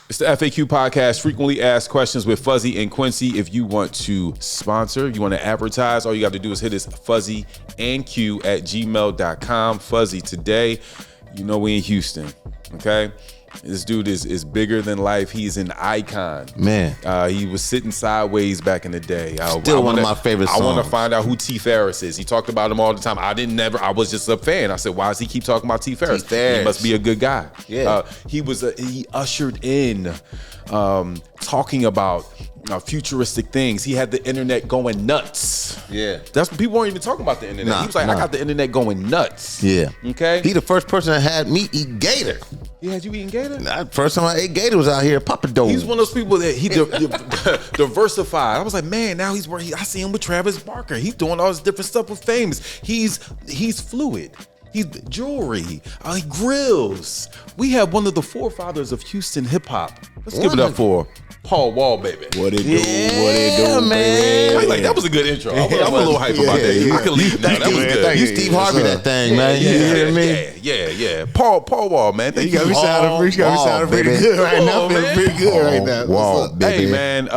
It's the FAQ podcast, frequently asked questions with Fuzzy and Quincy. If you want to sponsor, you want to advertise, all you got to do is hit us fuzzyandq@gmail.com. Fuzzy, today, you know we in Houston, okay? This dude is bigger than life. He's an icon. Man. He was sitting sideways back in the day. Still one of my favorite songs. I want to find out who T. Ferris is. He talked about him all the time. I was just a fan. I said, why does he keep talking about T. Ferris? He must be a good guy. Yeah. He ushered in talking about futuristic things. He had the internet going nuts. Yeah. That's what people weren't even talking about the internet. He was like, I got the internet going nuts. Yeah. Okay. He the first person that had me eat gator. He had you eating gator? First time I ate gator was out here at Papa Doe. He's one of those people that he diversified. I was like, man, now he's working. I see him with Travis Barker. He's doing all this different stuff with famous. He's fluid. He's jewelry. He grills. We have one of the forefathers of Houston hip hop. Let's give it up for Paul Wall, baby. What it do? What it do, man? Like, that was a good intro. I'm a little hype about that. I can leave now. That was good. You Steve Harvey that thing, man. You hear me? Yeah. Paul Wall, man. Thank you. You got me sounding pretty good right now. Feeling pretty good right now. Wall, baby. Hey, man.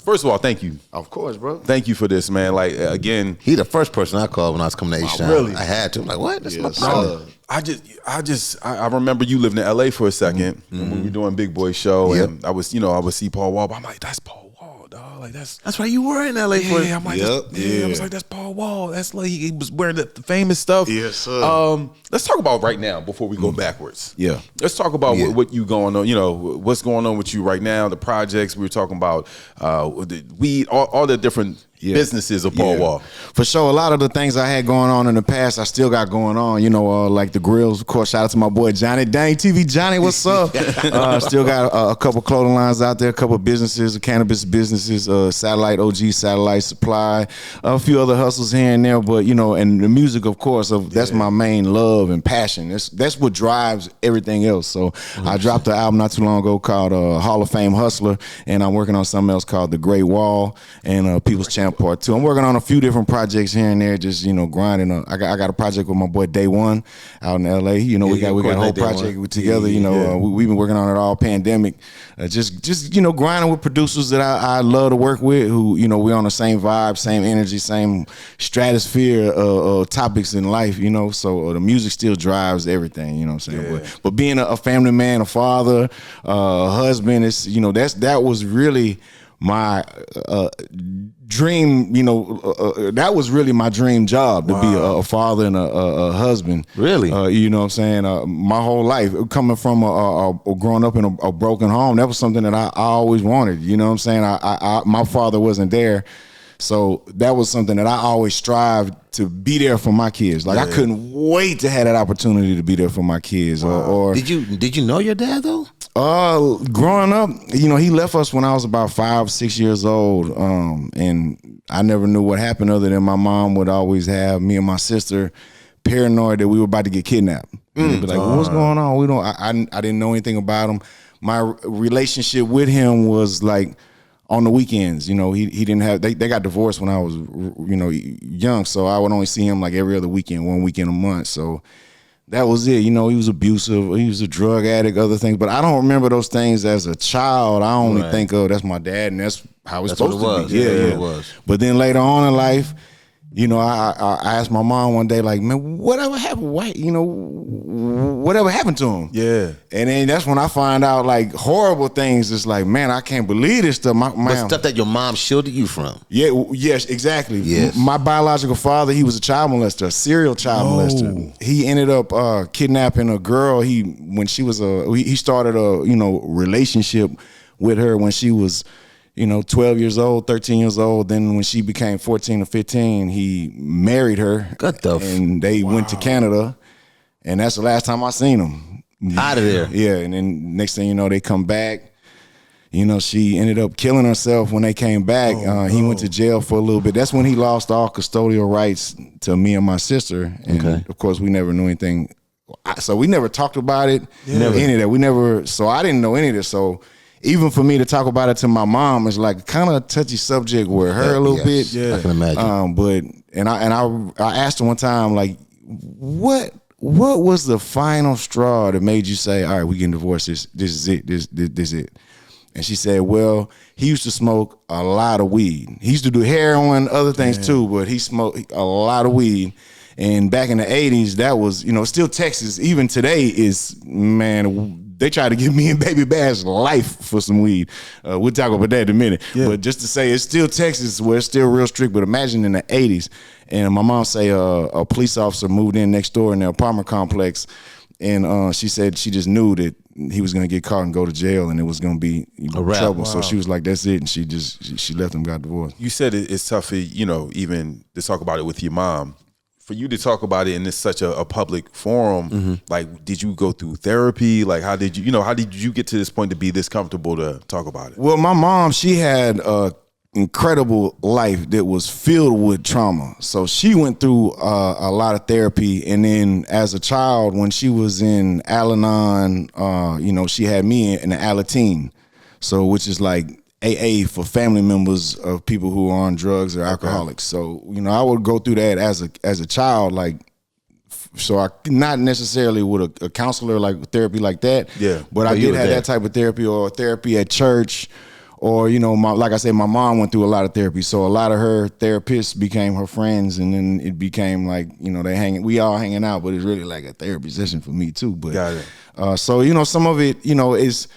First of all, thank you. Of course, bro. Thank you for this, man. Like, again, He the first person I called when I was coming to H-Town. Really? I had to. I'm like, what? That's my Yes, brother. I remember you living in LA for a second when we were doing Big Boy Show, and I would see Paul Wall, but I'm like, that's Paul Wall, dog. Like that's why you were in LA for. I'm like, I was like, that's Paul Wall. That's like he was wearing the famous stuff. Yes, sir. Let's talk about right now before we go backwards. Yeah. Let's talk about what you going on. You know, what's going on with you right now. The projects we were talking about, the weed, all the different businesses of Paul Wall. For sure, a lot of the things I had going on in the past, I still got going on. You know, like the grills. Of course, shout out to my boy Johnny Dang TV. Johnny, what's up? Still got a couple clothing lines out there, a couple businesses, cannabis businesses, Satellite OG, Satellite Supply, a few other hustles here and there. But you know, and the music, of course, that's my main love and passion. That's what drives everything else. So I dropped an album not too long ago called Hall of Fame Hustler, and I'm working on something else called The Great Wall and People's Champ Part 2. I'm working on a few different projects here and there, just grinding. I got a project with my boy Day One out in LA. You know, we got a whole project together. You know, we've been working on it all pandemic. Just grinding with producers that I love to work with, who we on the same vibe, same energy, same stratosphere of topics in life. You know, so the music still drives everything. You know what I'm saying? But being a family man, a father, a husband, that was really my dream. That was really my dream job, to be a father and a husband. Really? You know what I'm saying? My whole life, coming from growing up in a broken home, that was something that I always wanted. You know what I'm saying? My father wasn't there, so that was something that I always strived to be there for my kids. Like I couldn't wait to have that opportunity to be there for my kids. Or did you know your dad though? Growing up, he left us when I was about 5-6 years old, and I never knew what happened other than my mom would always have me and my sister paranoid that we were about to get kidnapped. They'd be like, what's going on? I didn't know anything about him. My relationship with him was like on the weekends. He didn't have, they got divorced when I was, young, so I would only see him like every other weekend, one weekend a month. So that was it. He was abusive. He was a drug addict, other things. But I don't remember those things as a child. I only think, that's my dad, and that's how it's supposed to be. Yeah. It was. But then later on in life, I asked my mom one day, like, man, whatever happened? Whatever happened to him? Yeah. And then that's when I find out, like, horrible things. It's like, man, I can't believe this stuff. But stuff that your mom shielded you from. Yeah. Yes. Exactly. Yes. My biological father, he was a child molester, a serial child molester. He ended up kidnapping a girl. He started a relationship with her when she was 12 years old, 13 years old. Then when she became 14 or 15, he married her. And they went to Canada. And that's the last time I seen him. Out of there. Yeah. And then next thing you know, they come back. She ended up killing herself when they came back. He went to jail for a little bit. That's when he lost all custodial rights to me and my sister. And of course, we never knew anything. So we never talked about it. Any of that. So I didn't know any of this. So even for me to talk about it to my mom is like kind of a touchy subject with her a little bit. Yeah, I can imagine. I asked her one time, like, what what was the final straw that made you say, all right, we getting divorced, this is it, this is it? And she said, well, he used to smoke a lot of weed. He used to do heroin, other things too, but he smoked a lot of weed. And back in the 80s, that was, still Texas, even today is, man, they try to give me and Baby Bash life for some weed. We'll talk about that in a minute. Yeah. But just to say, it's still Texas where it's still real strict. But imagine in the 80s, and my mom say a police officer moved in next door in their apartment complex, and she said she just knew that he was going to get caught and go to jail, and it was going to be trouble. Wow. So she was like, that's it, and she left him, got divorced. You said it's tough, even to talk about it with your mom. For you to talk about it in such a public forum, like, did you go through therapy? Like, how did you get to this point to be this comfortable to talk about it? Well, my mom, she had a incredible life that was filled with trauma. So she went through a lot of therapy. And then as a child, when she was in Al-Anon, she had me in the Alateen. So, which is like AA for family members of people who are on drugs or alcoholics. Okay. So, I would go through that as a child, like, so I not necessarily with a counselor, like therapy like that. Yeah. But I did have that type of therapy, or therapy at church, or, like I said, my mom went through a lot of therapy. So a lot of her therapists became her friends, and then it became like, we all hanging out, but it's really like a therapy session for me too. But got it. So, some of it, is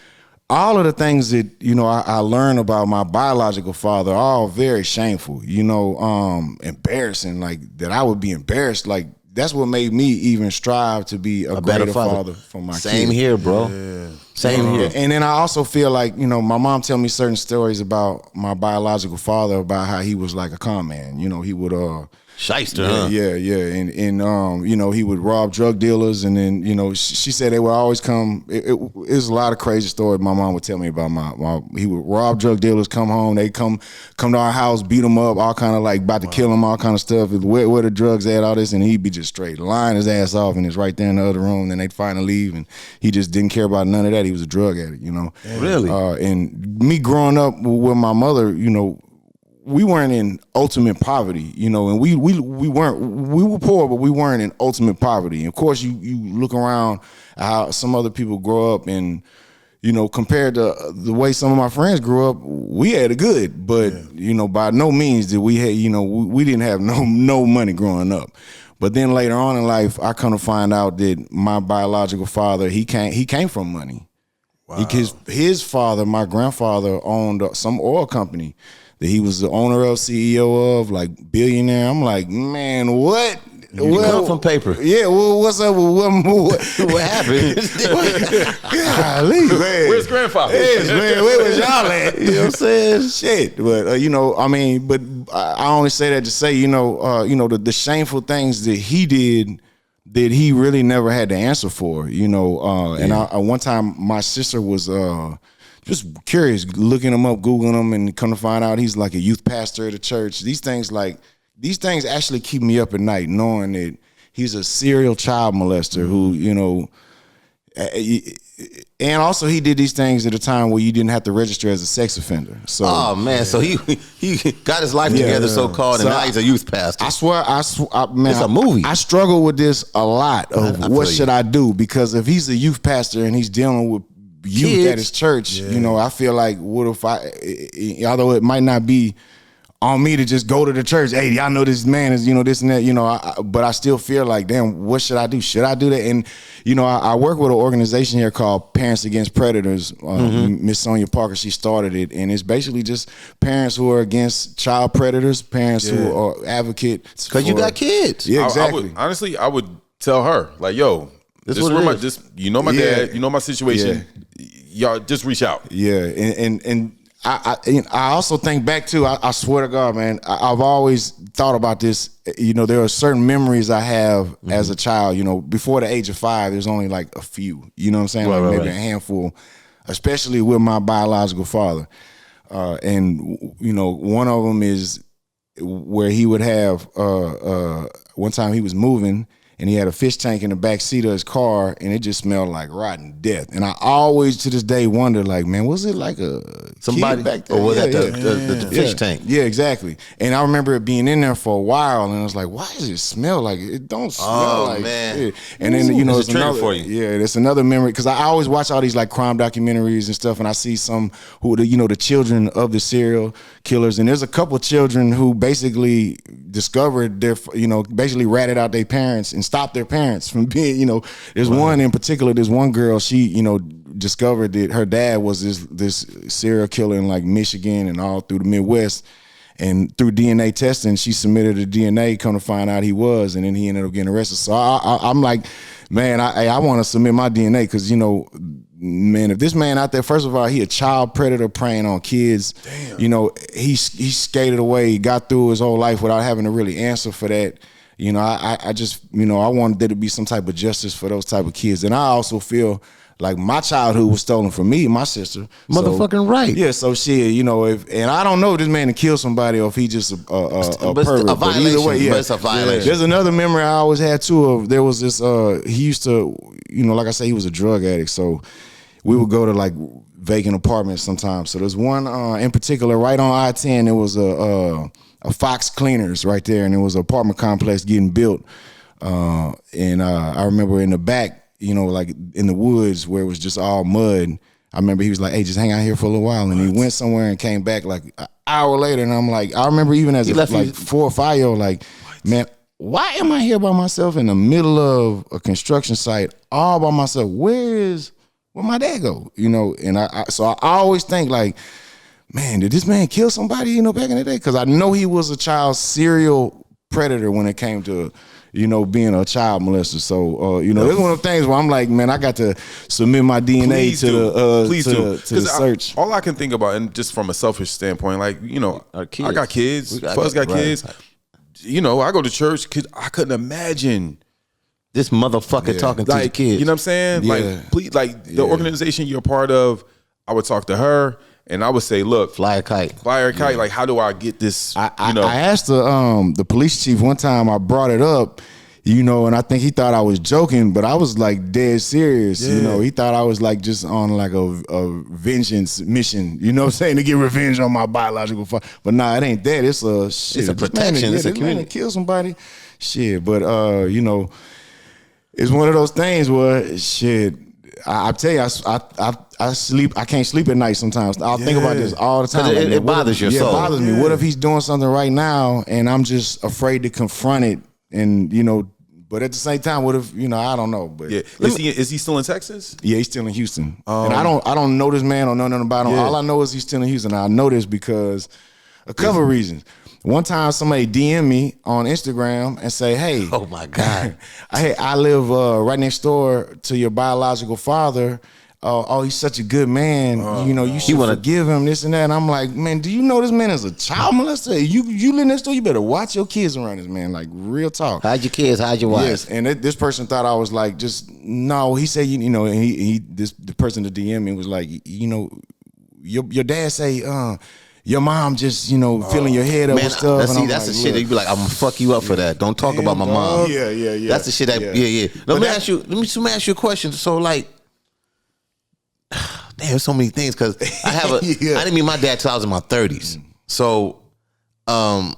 all of the things that, I learned about my biological father are all very shameful, embarrassing, like that I would be embarrassed. Like, that's what made me even strive to be a better father for my kids. Same here, bro. Yeah. Same here. And then I also feel like, my mom tell me certain stories about my biological father, about how he was like a con man. He would shyster, yeah, and he would rob drug dealers, and then she said they would always come. It was a lot of crazy stories my mom would tell me about he would rob drug dealers, come home, they come to our house, beat them up, all kind of like about to kill them, all kind of stuff. Where the drugs at, all this, and he'd be just straight lying his ass off, and it's right there in the other room. Then they'd finally leave, and he just didn't care about none of that. He was a drug addict, Really? And me growing up with my mother, we weren't in ultimate poverty, and we were poor, but we weren't in ultimate poverty. And of course, you look around how some other people grow up, and compared to the way some of my friends grew up, we had it good. But by no means did we had we didn't have no money growing up. But then later on in life, I come to find out that my biological father, he came from money. Wow. His father, my grandfather, owned some oil company that he was the owner of, CEO of, like billionaire. I'm like, man, what? You come from paper. Yeah, well, what's up? What happened? Golly, man. Where's grandfather? Yes, man, where was y'all at? You know what I'm saying? Shit. But, but I only say that to say, the shameful things that he did that he really never had to answer for, And one time my sister was just curious, looking him up, Googling him, and come to find out he's like a youth pastor at a church. These things actually keep me up at night, knowing that he's a serial child molester who, and also he did these things at a time where you didn't have to register as a sex offender. So, oh man, so he got his life together, so called, and now he's a youth pastor. I swear, man, it's a movie. I struggle with this a lot of what should I do, because if he's a youth pastor and he's dealing with youth kids at his church, I feel like, what if although it might not be on me to just go to the church, hey, y'all know this man is, this and that, but I still feel like, damn, what should I do? Should I do that? And, I work with an organization here called Parents Against Predators. Miss Sonia Parker, she started it, and it's basically just parents who are against child predators, parents who are advocates. Because you got kids. Yeah, exactly. I would tell her, like, yo, this is my dad, my situation. Y'all just reach out. Yeah, and I also think back to, I swear to God, man, I've always thought about this. There are certain memories I have as a child. Before the age of 5, there's only like a few. You know what I'm saying? Like maybe a handful, especially with my biological father. And one of them is where he would have one time he was moving, and he had a fish tank in the back seat of his car, and it just smelled like rotten death. And I always to this day wonder, like, man, was it like a somebody kid back there? or was that the fish tank? Yeah, exactly. And I remember it being in there for a while, and I was like, why does it smell like it? Don't smell like man. shit. And then you know, it's another for you. Yeah, it's another memory because I always watch all these like crime documentaries and stuff, and I see some who the children of the serial killers, and there's a couple children who basically discovered basically ratted out their parents and stopped their parents from being, there's one in particular, there's one girl, she, discovered that her dad was this serial killer in like Michigan and all through the Midwest. And through DNA testing, she submitted a DNA, come to find out he was, and then he ended up getting arrested. So I'm like, man, I want to submit my DNA because, man, if this man out there, first of all, he a child predator preying on kids. Damn. He skated away, he got through his whole life without having to really answer for that. I just, I wanted there to be some type of justice for those type of kids. And I also feel like my childhood was stolen from me and my sister. Motherfucking right. Yeah, so shit, and I don't know if this man to kill somebody or if he just a pervert. A violation. Either way, yeah. But it's a violation. There's another memory I always had too of, there was this, he used to, like I said, he was a drug addict. So we would go to like vacant apartments sometimes. So there's one in particular right on I-10, there was a Fox Cleaners right there, and it was an apartment complex getting built. And I remember in the back, like in the woods where it was just all mud. I remember he was like, hey, just hang out here for a little while. And he went somewhere and came back like an hour later. And I'm like, I remember even as a 4 or 5 year old, like, man, why am I here by myself in the middle of a construction site all by myself? Where my dad go? And so I always think like, man, did this man kill somebody, back in the day? Because I know he was a child serial predator when it came to, being a child molester. So, it's one of the things where I'm like, man, I got to submit my DNA to the search. All I can think about, and just from a selfish standpoint, like, I got kids, Fuzz got kids. I go to church because I couldn't imagine this motherfucker talking to the kids. You know what I'm saying? Yeah. Like, please, like the organization you're part of, I would talk to her. And I would say, look, fly a kite. Yeah. Like, how do I get this? I asked the police chief one time. I brought it up, and I think he thought I was joking, but I was like dead serious. Yeah. He thought I was like just on like a vengeance mission. You know what I'm saying, to get revenge on my biological father. But nah, it ain't that. It's a shit. It's a protection. It's a community. Kill somebody, shit. But it's one of those things where shit. I tell you, I sleep. I can't sleep at night sometimes. I'll think about this all the time. It bothers your soul. It bothers me. What if he's doing something right now and I'm just afraid to confront it? And but at the same time, what if I don't know? But yeah, is he still in Texas? Yeah, he's still in Houston. And I don't know this man or know nothing about him. Yeah. All I know is he's still in Houston. I know this because a couple of reasons. One time somebody DM me on Instagram and say, hey, oh my God, I live right next door to your biological father. He's such a good man. You should forgive him, this and that. And I'm like, man, do you know this man is a child molester? You live next door, you better watch your kids around this man. Like, real talk. Hide your kids, hide your wife. Yes, and this person thought I was like, just, no. He said, and the person that DM me was like, your dad say, your mom just, filling your head up with stuff. That's the shit that you be like, I'm gonna fuck you up for that. Don't talk about my mom. Yeah. That's the shit that, yeah. Let me ask you a question. So like, damn, so many things because I have I didn't meet my dad till I was in my 30s. So, my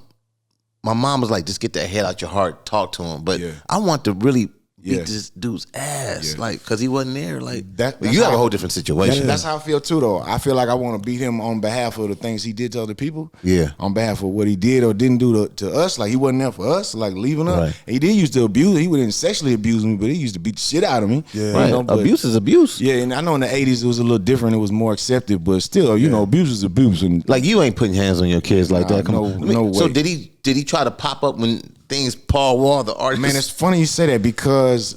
mom was like, just get that head out your heart, talk to him. But I want to really beat this dude's ass, like, because he wasn't there. Like, you have a whole different situation. That's how I feel too, though. I feel like I want to beat him on behalf of the things he did to other people. Yeah. On behalf of what he did or didn't do to us. Like, he wasn't there for us, like leaving us. Right. He did used to abuse. He wouldn't sexually abuse me, but he used to beat the shit out of me. Yeah. Right. Abuse is abuse. Yeah, and I know in the 80s it was a little different. It was more accepted, but still, abuse is abuse. And like, you ain't putting hands on your kids like that. No way. So did he try to pop up when things Paul Wall, the artist? Man, it's funny you say that because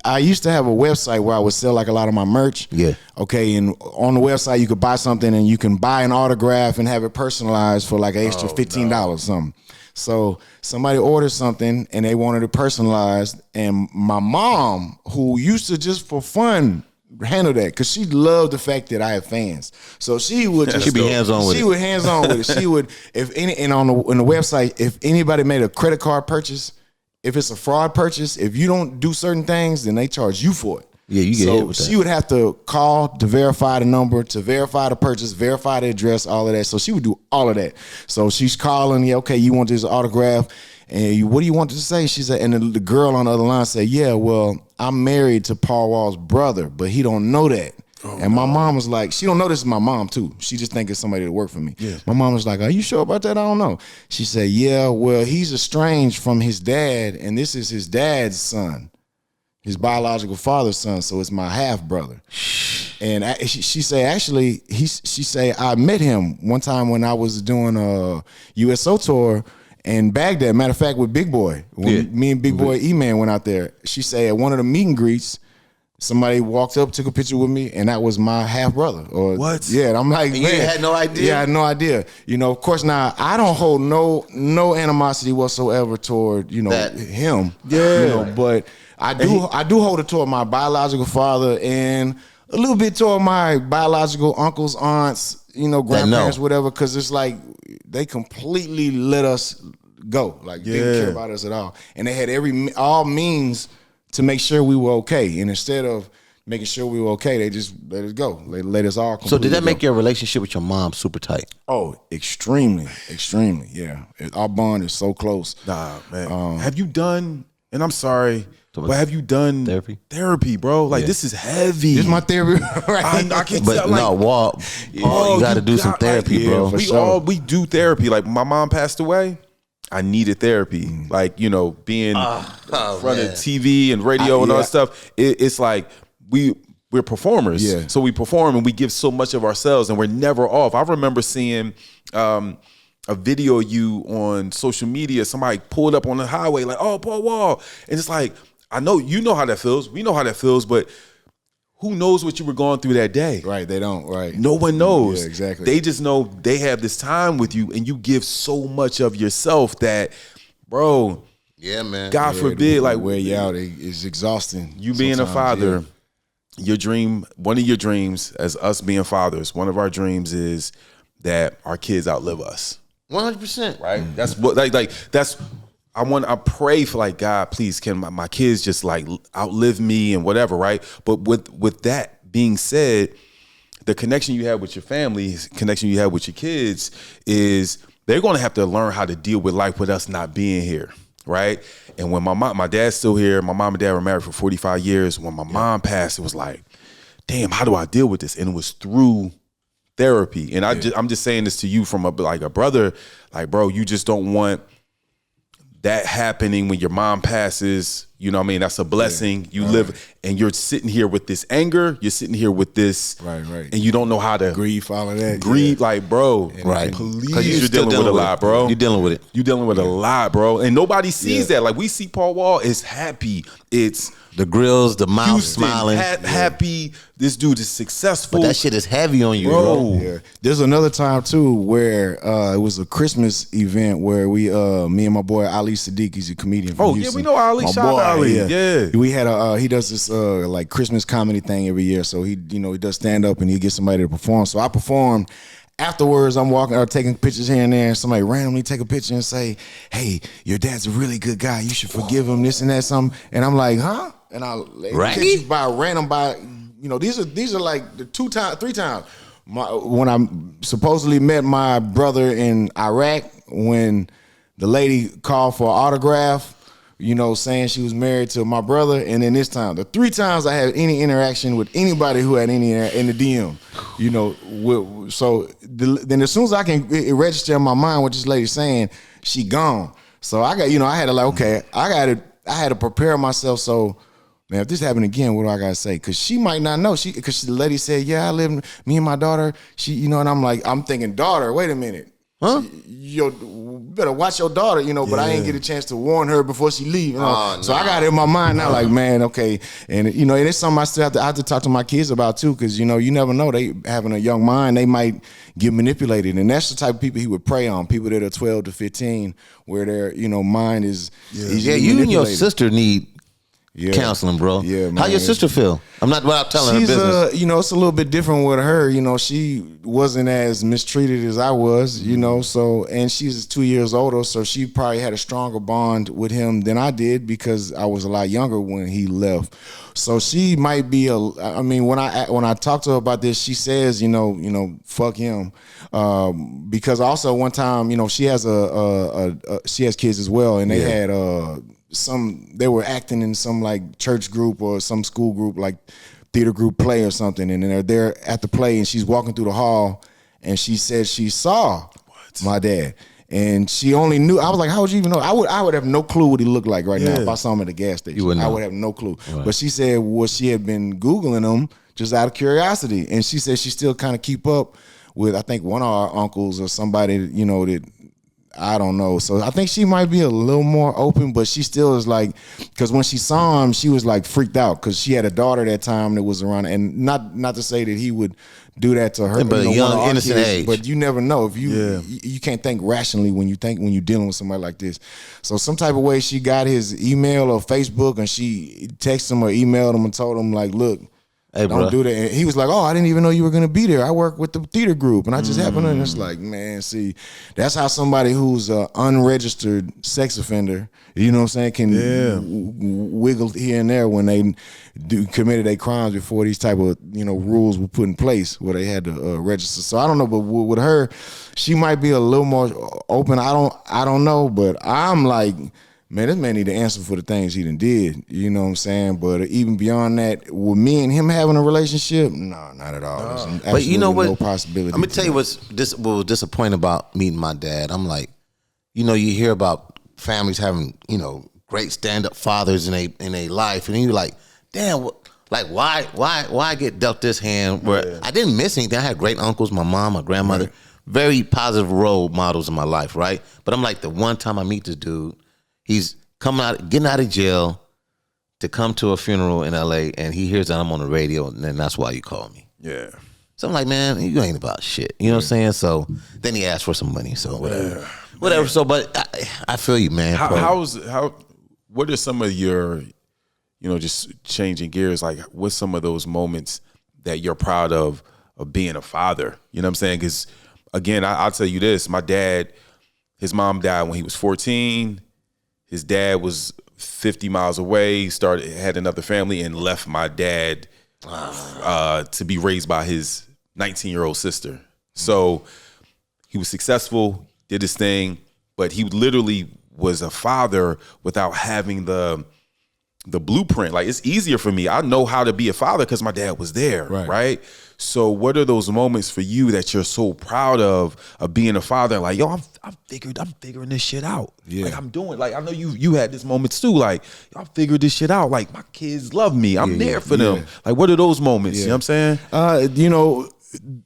I used to have a website where I would sell like a lot of my merch. Yeah. Okay, and on the website you could buy something and you can buy an autograph and have it personalized for like an extra $15 or something. So somebody ordered something and they wanted it personalized, and my mom, who used to just for fun handle that because she loved the fact that I had fans, so she would just be hands on with it. She would hands on with it. She would, on the website, if anybody made a credit card purchase, if it's a fraud purchase, if you don't do certain things, then they charge you for it. Yeah, you get hit with that. She would have to call to verify the number, to verify the purchase, verify the address, all of that. So she would do all of that. So she's calling, yeah, okay, you want this autograph, and what do you want to say? She said, and the girl on the other line said, yeah, well, I'm married to Paul Wall's brother, but he don't know that. And my mom was like, she don't know this is my mom too. She just think it's somebody that work for me. Yeah. My mom was like, are you sure about that? I don't know. She said, yeah, well, he's estranged from his dad, and this is his dad's son. His biological father's son, so it's my half brother. And she say, actually, she say I met him one time when I was doing a USO tour in Baghdad. Matter of fact, with Big Boy, when me and Big Boy E-Man went out there. She say at one of the meet and greets, somebody walked up, took a picture with me, and that was my half brother. Or what? Yeah, and I'm like, and you had no idea. Yeah, I had no idea. You know, of course, now I don't hold no animosity whatsoever toward him. Yeah, you know, but I do hold it toward my biological father and a little bit toward my biological uncles, aunts, grandparents, whatever, because it's like they completely let us go. Like they didn't care about us at all. And they had all means to make sure we were okay. And instead of making sure we were okay, they just let us go. They let us all completely So did that make your relationship with your mom super tight? Oh, extremely, yeah. Our bond is so close. Nah, man. Have you done, and I'm sorry, but have you done therapy, bro? Like, this is heavy. This is my therapy, right? I can but tell, no, Walt, you got to do some therapy, bro. We do therapy. Like, my mom passed away. I needed therapy. Like, being in front of TV and radio and all that stuff. It's like we're performers. Yeah. So we perform and we give so much of ourselves and we're never off. I remember seeing a video of you on social media. Somebody pulled up on the highway like, oh, Paul Wall. And it's like, I know you know how that feels. We know how that feels, but who knows what you were going through that day? Right, they don't, right. No one knows. Yeah, exactly. They just know they have this time with you and you give so much of yourself that, bro, yeah, man. God forbid, like wear you out. It's exhausting. You being a father, your dream, one of your dreams as us being fathers, one of our dreams is that our kids outlive us. 100%. Right? That's what that's I pray for like, God, please can my kids just like outlive me and whatever, right? But with that being said, the connection you have with your family, connection you have with your kids is they're going to have to learn how to deal with life with us not being here, right? And when my dad's still here, my mom and dad were married for 45 years. When my mom passed, it was like, damn, how do I deal with this? And it was through therapy. And I'm just saying this to you from a brother, like, bro, you just don't want that happening when your mom passes. You know what I mean? That's a blessing. You live and you're sitting here with this anger. You're sitting here with this. Right. And you don't know how to grieve all of that. Grieve, like, bro. And right. Because you're dealing with a lot, bro. You're dealing with it. You're dealing with a lot, bro. And nobody sees that. Like, we see Paul Wall is happy. It's the grills, the mouth Houston, smiling. Happy. This dude is successful. But that shit is heavy on you, bro. Yeah. There's another time too where it was a Christmas event where we me and my boy Ali Sadiq, he's a comedian from Houston. We know Ali. Shout out Ali. Yeah. We had he does this like Christmas comedy thing every year. So he does stand up and he gets somebody to perform. So I performed. Afterwards, I'm walking or taking pictures here and there, and somebody randomly take a picture and say, "Hey, your dad's a really good guy. You should forgive him." This and that, something. And I'm like, "Huh?" And I'll catch you by random these are like the 3 times. When I supposedly met my brother in Iraq, when the lady called for an autograph, saying she was married to my brother, and then this time, the 3 times I had any interaction with anybody who had any in the DM, then as soon as I can register in my mind what this lady's saying, she gone. So I got, I had to like, okay, I had to prepare myself. So, man, if this happened again, what do I gotta say? Because she might not know. Because the lady said, "Yeah, I live. Me and my daughter." She, and I'm like, I'm thinking, daughter. Wait a minute. Huh? You better watch your daughter, but I ain't get a chance to warn her before she leave. So I got it in my mind now, like, man, okay. And and it's something I still have to talk to my kids about too, because you never know. They having a young mind, they might get manipulated. And that's the type of people he would prey on, people that are 12 to 15, where their mind is you and your sister need counseling, bro. Yeah, man. How your sister feel? I'm not without telling her business. It's a little bit different with her. She wasn't as mistreated as I was, so, and she's 2 years older, so she probably had a stronger bond with him than I did because I was a lot younger when he left. So she might be when I talk to her about this, she says, fuck him. Because also one time, she has she has kids as well, and they had they were acting in some like church group or some school group, like theater group play or something, and they're there at the play, and she's walking through the hall, and she said she saw my dad. And she only knew. I was like, "How would you even know?" I would have no clue what he looked like right now if I saw him at the gas station. I would have no clue. Right. But she said, she had been Googling him just out of curiosity, and she said she still kind of keep up with, I think, one of our uncles or somebody, that I don't know. So I think she might be a little more open, but she still is like, because when she saw him, she was like freaked out because she had a daughter that time that was around, and not to say that he would do that to her, but a young innocent age. But you never know if you can't think rationally when you're dealing with somebody like this. So some type of way she got his email or Facebook, and she texted him or emailed him and told him like, look, hey, don't do that. And he was like, oh, I didn't even know you were going to be there. I work with the theater group, and I just happened to. And it's like, man, see, that's how somebody who's an unregistered sex offender, can wiggle here and there when they committed their crimes before these type of rules were put in place where they had to register. So I don't know, but with her, she might be a little more open. I don't know, but I'm like, man, this man need to answer for the things he done did. You know what I'm saying? But even beyond that, with me and him having a relationship, no, not at all. There's but you know what? No possibility. Let me tell you what was disappointing about meeting my dad. I'm like, you hear about families having, great stand-up fathers in a life, and you're like, damn, why get dealt this hand? Where I didn't miss anything. I had great uncles, my mom, my grandmother, very positive role models in my life, right? But I'm like, the one time I meet this dude, he's getting out of jail to come to a funeral in LA, and he hears that I'm on the radio, and then that's why you call me. Yeah. So I'm like, man, you ain't about shit. You know what I'm saying? So then he asked for some money. So whatever. Whatever. So, but I feel you, man. What are some of your, just changing gears? Like, what's some of those moments that you're proud of being a father? You know what I'm saying? Because again, I'll tell you this: my dad, his mom died when he was 14. His dad was 50 miles away. Had another family and left my dad to be raised by his 19-year-old sister. So he was successful, did his thing, but he literally was a father without having the blueprint. Like, it's easier for me. I know how to be a father because my dad was there, right? So what are those moments for you that you're so proud of being a father? Like, yo, I'm figuring this shit out. Yeah. Like, I'm doing, like, I know you had this moments too. Like, I figured this shit out. Like, my kids love me. I'm there for them. Like, what are those moments? You know what I'm saying?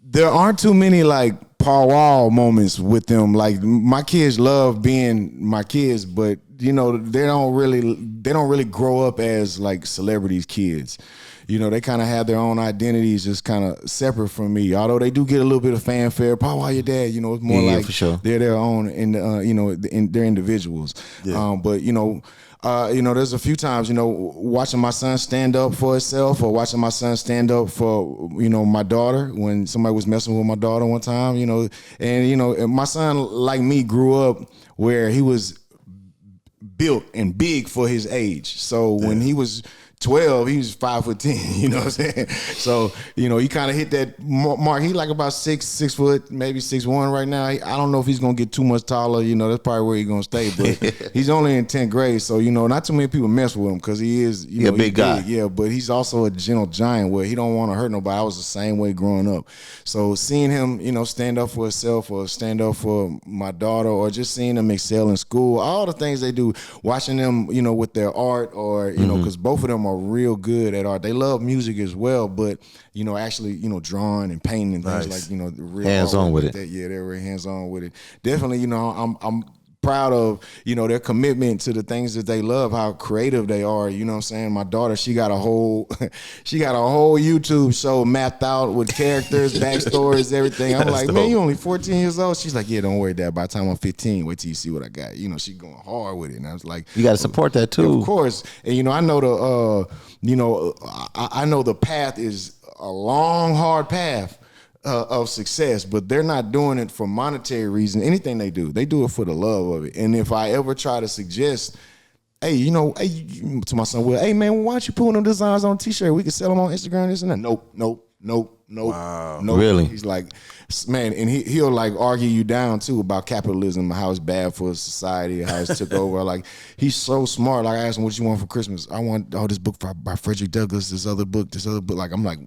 There aren't too many like Paul Wall moments with them. Like, my kids love being my kids, but they don't really grow up as like celebrities' kids. They kind of have their own identities, just kind of separate from me. Although they do get a little bit of fanfare. Paul, why your dad? It's more like for sure. They're their own, and they're individuals. Yeah. But there's a few times, watching my son stand up for himself, or watching my son stand up for, my daughter when somebody was messing with my daughter one time, and my son, like me, grew up where he was built and big for his age. So when he was 12, he was 5'10", you know what I'm saying? So, he kind of hit that mark. He like about 6 foot, maybe 6'1" right now. I don't know if he's going to get too much taller. That's probably where he's going to stay. But he's only in 10th grade. So, not too many people mess with him because he is, a big guy. Yeah, but he's also a gentle giant where he don't want to hurt nobody. I was the same way growing up. So seeing him, stand up for himself or stand up for my daughter, or just seeing them excel in school, all the things they do, watching them, with their art, or, because both of them are real good at art. They love music as well, but actually, drawing and painting and things like, real hands on with it. Yeah, they're very hands on with it. Definitely, I'm proud of, you know, their commitment to the things that they love, how creative they are. You know what I'm saying? My daughter, she got a whole YouTube show mapped out with characters, backstories, everything. I'm like, man, you only 14 years old? She's like, yeah, don't worry, Dad. By the time I'm 15, wait till you see what I got. You know, she going hard with it. And I was like, you got to support that too. Of course. And, you know, I know I know the path is a long, hard path of success, but they're not doing it for monetary reasons. Anything they do it for the love of it. And if I ever try to suggest, hey, to my son, well, hey man, why don't you put them designs on a t-shirt? We can sell them on Instagram, this and that. Nope. Wow. Nope. Really? He's like, man, and he'll like argue you down too about capitalism, how it's bad for society, how it's took over. Like, he's so smart. Like, I asked him, what you want for Christmas? I want this book by Frederick Douglass, this other book. Like, I'm like,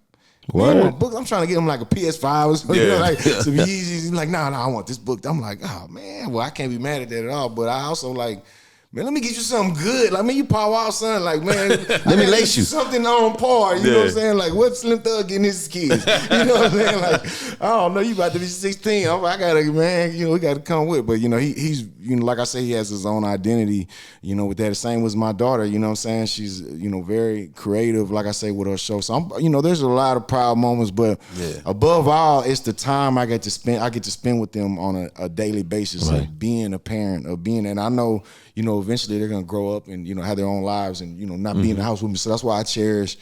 what? I'm trying to get him like a PS5 or something, like to be easy. He's like, no, I want this book. I'm like, oh man, well, I can't be mad at that at all. But I also like, man, let me get you something good. Like, man, you Paw Wild son. Like, man, let me lace you something on par. You know what I'm saying? Like, what's Slim Thug getting his kids? You know what I'm saying? Like, I don't know. You about to be 16. I gotta, man. You know, we gotta come with. But you know, he's, you know, like I say, he has his own identity. You know, with that. The same with my daughter. You know what I'm saying? She's, you know, very creative. Like I say, with her show. So you know, there's a lot of proud moments. But above all, it's the time I get to spend with them on a daily basis, of being a parent, of being. And I know, you know, eventually they're gonna grow up and, you know, have their own lives and, you know, not be in the house with me. So that's why I cherish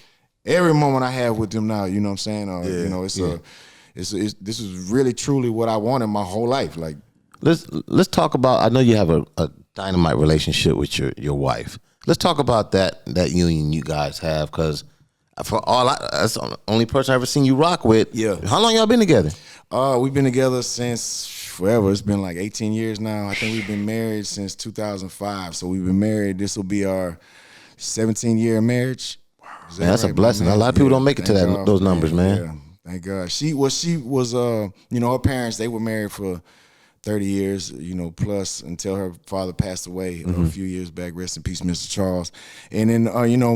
every moment I have with them now. You know what I'm saying? You know, this is really truly what I wanted my whole life. Like, let's talk about. I know you have a dynamite relationship with your wife. Let's talk about that union you guys have, because that's the only person I ever seen you rock with. Yeah. How long y'all been together? We've been together since forever. It's been like 18 years now. I think we've been married since 2005. So we've been married. This will be our 17-year marriage. Wow. Man, that's right, a blessing. Man? A lot of people don't make it to those numbers, man. Yeah, thank God. She was, you know, her parents, they were married for 30 years, you know, plus, until her father passed away a few years back. Rest in peace, Mr. Charles. And then, you know,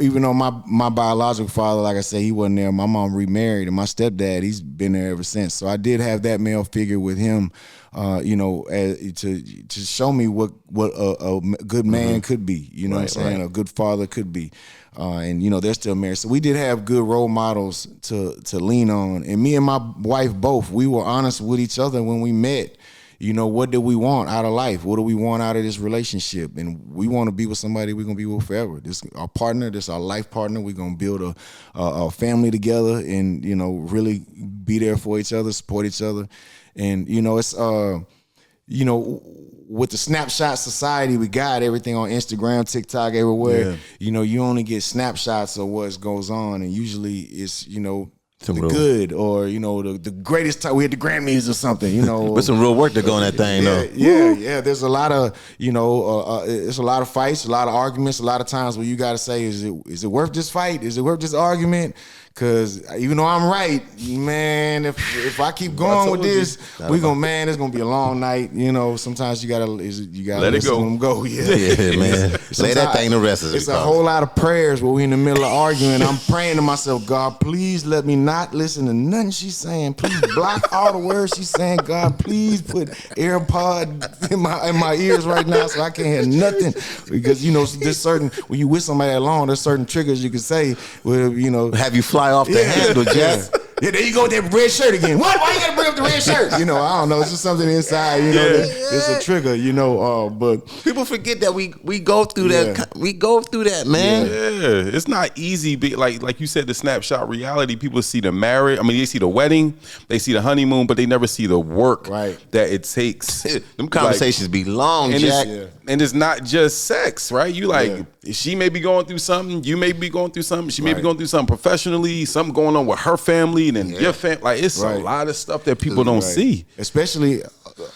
even though my biological father, like I said, he wasn't there, my mom remarried, and my stepdad, he's been there ever since. So I did have that male figure with him, you know, to show me what a good man could be, you know what I'm saying, a good father could be. And, you know, they're still married. So we did have good role models to lean on. And me and my wife both, we were honest with each other when we met. You know, what do we want out of life? What do we want out of this relationship? And we want to be with somebody we're going to be with forever. This our partner, this our life partner. We're going to build a family together and, you know, really be there for each other, support each other. And, you know, it's, you know, with the snapshot society we got, everything on Instagram, TikTok, everywhere, you know, you only get snapshots of what goes on. And usually it's, you know, the good, or, you know, the greatest time we had the Grammys or something, you know. With some real work to go on that thing, though. Yeah. There's a lot of, you know, it's a lot of fights, a lot of arguments, a lot of times where you got to say, is it worth this fight? Is it worth this argument? Because even though I'm right, man, if I keep going with this, it's gonna be a long night. You know, sometimes you gotta let it go. Yeah, man. Lay that thing to rest. It's a whole lot of prayers where we in the middle of arguing. I'm praying to myself, God, please let me not listen to nothing she's saying. Please block all the words she's saying. God, please put AirPod in my ears right now so I can't hear nothing. Because, you know, there's certain, when you with somebody that long, there's certain triggers you can say where, you know, have you fly off the handle, Jeff. Yeah, there you go with that red shirt again. What? Why you gotta bring up the red shirt? You know, I don't know. It's just something inside. You know, it's a trigger. You know, but people forget that we go through that. We go through that, man. Yeah, it's not easy. Like you said, the snapshot reality. People see the marriage. I mean, they see the wedding, they see the honeymoon, but they never see the work that it takes. Them conversations be long, Jack. And it's not just sex, right? You like, she may be going through something, you may be going through something, she may be going through something professionally, something going on with her family, and then your family. Like, it's a lot of stuff that people don't see. Especially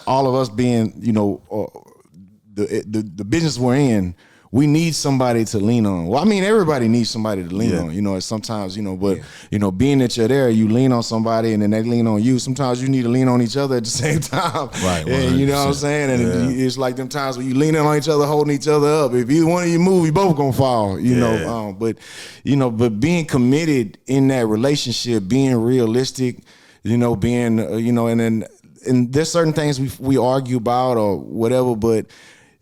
all of us being, you know, the business we're in. We need somebody to lean on. Well, I mean, everybody needs somebody to lean on. You know, sometimes, you know, but you know, being that you're there, you lean on somebody, and then they lean on you. Sometimes you need to lean on each other at the same time. Right. And you know what I'm saying? And it's like them times when you leaning on each other, holding each other up. If either one of you move, you both gonna fall. You know. But being committed in that relationship, being realistic, you know, being and then and there's certain things we argue about or whatever, but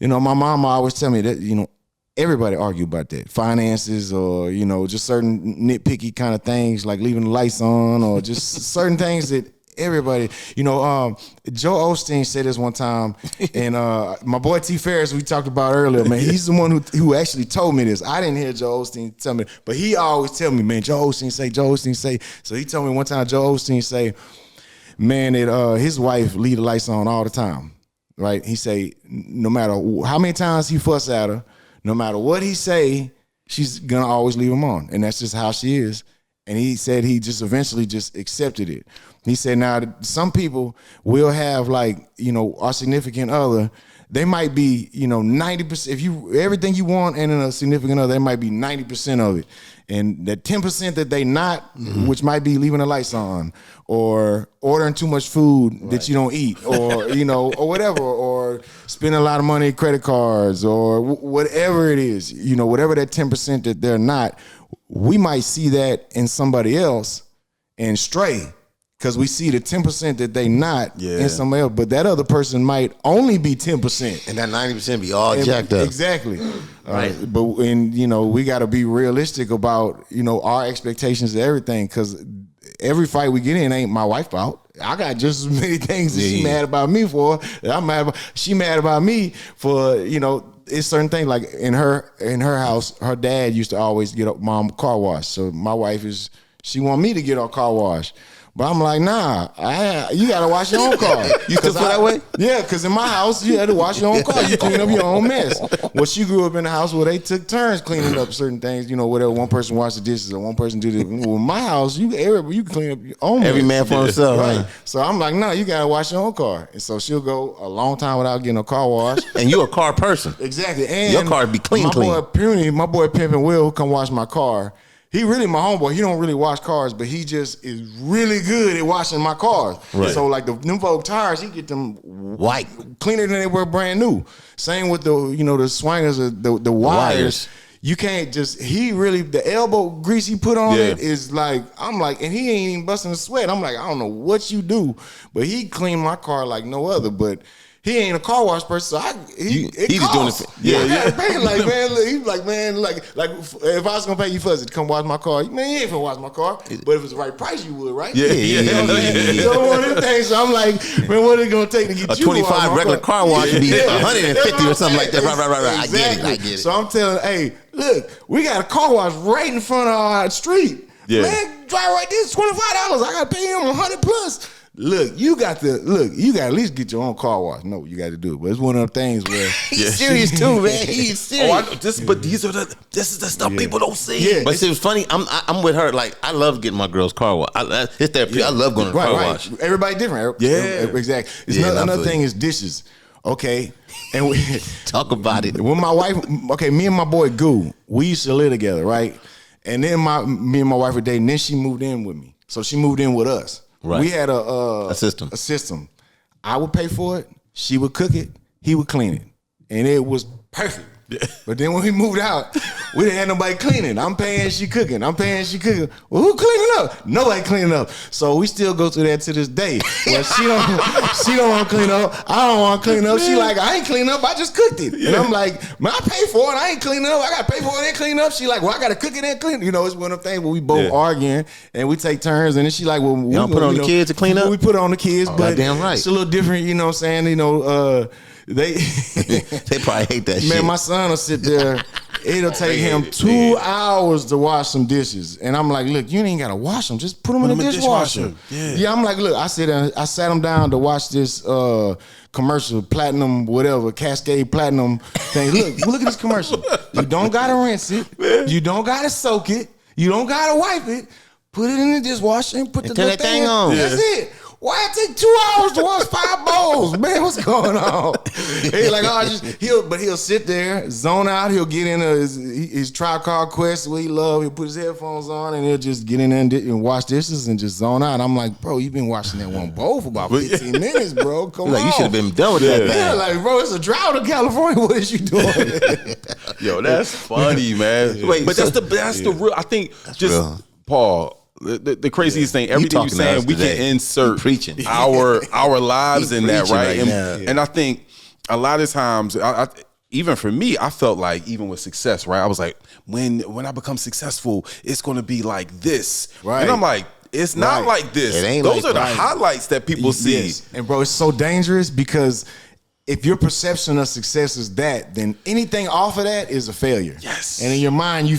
you know, my mama always tell me that, you know, everybody argue about that. Finances or, you know, just certain nitpicky kind of things like leaving the lights on or just certain things that everybody, you know, Joe Osteen said this one time, and my boy T. Ferris, we talked about earlier, man, he's the one who actually told me this. I didn't hear Joe Osteen tell me, but he always tell me, man, Joe Osteen say. So he told me one time, Joe Osteen say, man, that his wife leave the lights on all the time, right? He say, no matter how many times he fuss at her, no matter what he say, she's gonna always leave him on, and that's just how she is. And he said he just eventually just accepted it. He said now some people will have, like, you know, our significant other, they might be, you know, 90%. If you everything you want in a significant other, they might be 90% of it. And that 10% that they not, which might be leaving the lights on, or ordering too much food that you don't eat, or, you know, or whatever, or spending a lot of money on credit cards, or whatever it is, you know, whatever that 10% that they're not, we might see that in somebody else and stray. Because we see the 10% that they not in somebody else, but that other person might only be 10%, and that 90% be all jacked up. Exactly, right? You know, we got to be realistic about, you know, our expectations of everything. Because every fight we get in ain't my wife fault. I got just as many things that she mad about me for. She mad about me for, you know. It's certain things like in her house, her dad used to always get mom car wash. So my wife she want me to get her car wash. But I'm like, nah, you got to wash your own car. You still feel that way? Yeah, because in my house, you had to wash your own car. You clean up your own mess. Well, she grew up in a house where they took turns cleaning up certain things. You know, whatever, one person wash the dishes or one person do this. Well, in my house, you clean up your own mess. Every man for himself, right? So I'm like, no, you got to wash your own car. And so she'll go a long time without getting a car wash. And you a car person. Exactly. And your car be clean. My boy Pimpin' Will, who come wash my car, he really my homeboy. He don't really wash cars, but he just is really good at washing my cars. Right. So like them Vogue tires, he get them white, cleaner than they were brand new. Same with the swingers, the wires. You can't just, the elbow grease he put on it is like, I'm like, and he ain't even busting a sweat. I'm like, I don't know what you do, but he cleaned my car like no other. But he ain't a car wash person, so he's just doing it. He's like, man, like if I was gonna pay you for it to come wash my car, man, you ain't gonna wash my car. But if it's the right price, you would, right? So one of them things, so I'm like, man, what is it gonna take to get a 25 regular car wash would be 150 or something like that. Right. Exactly. I get it. So I'm telling, hey, look, we got a car wash right in front of our street. Yeah. Man, drive right there, $25. I gotta pay him $100 plus. Look, you got to at least get your own car wash. No, you got to do it. But it's one of them things where he's serious too, man. He's serious. I know this, but this is the stuff people don't see. Yeah, but see, it was funny. I'm with her. Like, I love getting my girl's car wash. It's therapy. I love going to car wash. Everybody different. Yeah, exactly. Another thing is dishes. Okay, and we talk about it. When my wife, me and my boy Goo, we used to live together, right? And then me and my wife were dating. Then she moved in with me, so she moved in with us. Right. We had a system. I would pay for it. She would cook it. He would clean it, and it was perfect. But then when we moved out, we didn't have nobody cleaning. I'm paying, she cooking. Well, who cleaning up? Nobody cleaning up. So we still go through that to this day. Well, she don't want to clean up. I don't want to clean up. She like, I ain't cleaning up. I just cooked it. And I'm like, man, I pay for it. I ain't cleaning up. I got to pay for it and clean up. She like, well, I got to cook it and clean it. You know, it's one of the things where we both arguing and we take turns. And then she like, well, we don't put on the kids to clean up? We put it on the kids, but damn right. It's a little different, you know what I'm saying? They probably hate that shit. Man, my son will sit there. It'll take him 2 hours to wash some dishes. And I'm like, look, you ain't got to wash them. Just put them in the dishwasher. Yeah, I'm like, look, I sat him down to watch this commercial, platinum, whatever, Cascade Platinum thing. Look at this commercial. You don't got to rinse it. You don't got to soak it. You don't got to wipe it. Put it in the dishwasher and put the thing on. That's it. Why it take 2 hours to wash 5 bowls? Man, what's going on? He's like, he'll sit there, zone out. He'll get into his Tribe Quest, what he love. He'll put his headphones on and he'll just get in there and wash dishes and just zone out. I'm like, bro, you've been washing that one bowl for about 15 minutes, bro. Come on. You should have been done with that. Yeah, like, bro, it's a drought in California. What is you doing? Yo, that's funny, man. Wait, but that's the real. I think just real. Paul. the craziest thing. Everything you're saying, we can insert preaching our lives in that, right? And I think a lot of times, even for me, I felt like even with success, right? I was like, when I become successful, it's going to be like this, right? And I'm like, it's not like this. It ain't Those like are the highlights that people see. And bro, it's so dangerous because if your perception of success is that, then anything off of that is a failure. Yes. And in your mind, you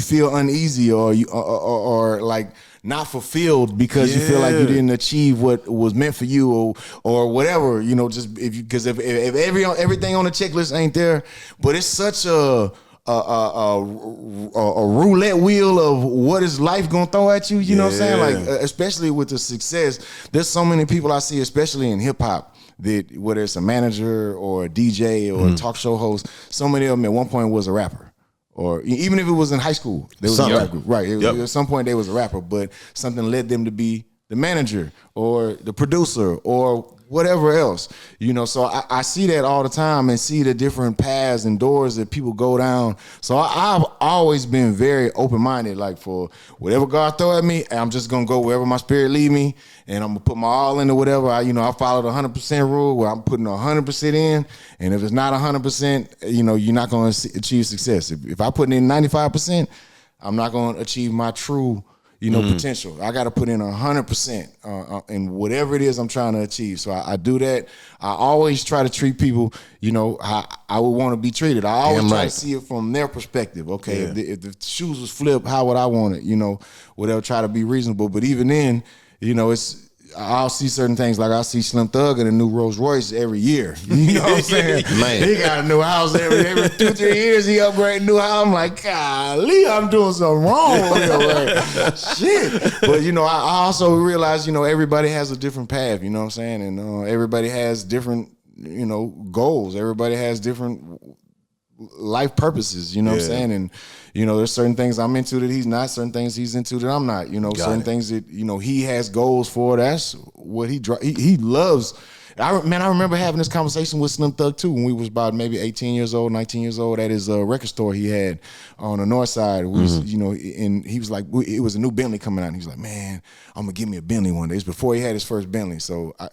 feel uneasy or like not fulfilled because you feel like you didn't achieve what was meant for you or whatever. Just because if everything on the checklist ain't there, but it's such a roulette wheel of what is life gonna throw at you. You know what I'm saying? Like especially with the success, there's so many people I see, especially in hip hop, that whether it's a manager or a DJ or a talk show host, so many of them at one point was a rapper. Or even if it was in high school, they was a rap group. Right. At some point they was a rapper, but something led them to be the manager or the producer or whatever else. So I see that all the time and see the different paths and doors that people go down. So I've always been very open-minded, like for whatever God throw at me, I'm just gonna go wherever my spirit lead me, and I'm gonna put my all into whatever. I follow the 100% rule where I'm putting 100% in, and if it's not 100%, you're not gonna achieve success. If I put in 95%, I'm not gonna achieve my true potential. I got to put in 100% in whatever it is I'm trying to achieve. So I do that. I always try to treat people, how I would want to be treated. I always try to see it from their perspective. Okay, if the shoes was flipped, how would I want it? Whatever. Try to be reasonable. But even then, I'll see certain things, like I see Slim Thug in a new Rolls Royce every year. You know what I'm saying? Man. He got a new house every 2-3 years. He upgrade new house. I'm like, golly, I'm doing something wrong. Shit. But I also realize, everybody has a different path. You know what I'm saying? And everybody has different, goals. Everybody has different life purposes. You know what I'm saying? And there's certain things I'm into that he's not, certain things he's into that I'm not, certain things that, he has goals for. That's what he loves. I remember having this conversation with Slim Thug too when we was about maybe 18 years old, 19 years old at his record store he had on the north side. And he was like, it was a new Bentley coming out. And he was like, man, I'm gonna give me a Bentley one day. It's before he had his first Bentley. So I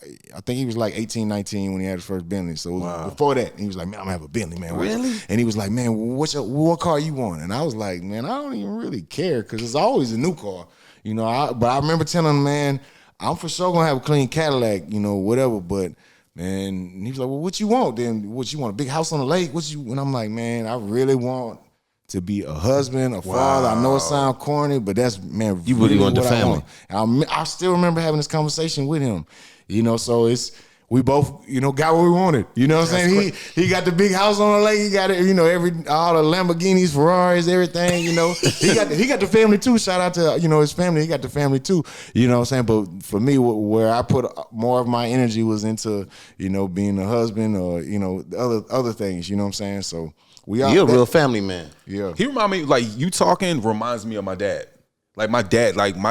think he was like 18, 19 when he had his first Bentley. So it was before that, he was like, man, I'm gonna have a Bentley, man. Really? And he was like, man, what car you want? And I was like, man, I don't even really care because it's always a new car, but I remember telling him, man, I'm for sure gonna have a clean Cadillac, whatever. But man, he was like, well, what you want then? What you want? A big house on the lake? And I'm like, man, I really want to be a husband, a father. I know it sounds corny, but that's, man, you really want the family. I still remember having this conversation with him, so we both, got what we wanted. You know what I'm saying? He got the big house on the lake. He got it, all the Lamborghinis, Ferraris, everything. He got the family too. Shout out to his family. He got the family too. You know what I'm saying? But for me, where I put more of my energy was into being a husband or other things. You know what I'm saying? So you're a real family man. Yeah. He remind me, like, you talking reminds me of my dad. Like my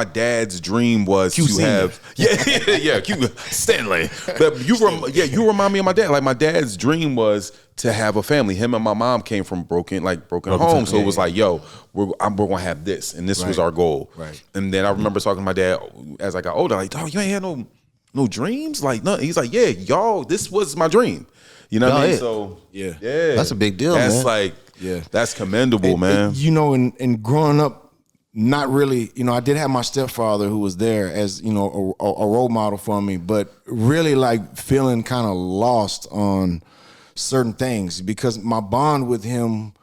dad's dream was Q to have Q Stanley. But you remind me of my dad. Like my dad's dream was to have a family. Him and my mom came from broken homes, so it was like, yo, we're gonna have this, and this was our goal. Right. And then I remember talking to my dad as I got older, like, dog, you ain't had no dreams, like no. He's like, yeah, y'all, this was my dream. You know what I mean? So yeah, that's a big deal. That's man. like, that's commendable, man. And growing up. Not really, I did have my stepfather who was there as, a role model for me, but really like feeling kind of lost on certain things because my bond with him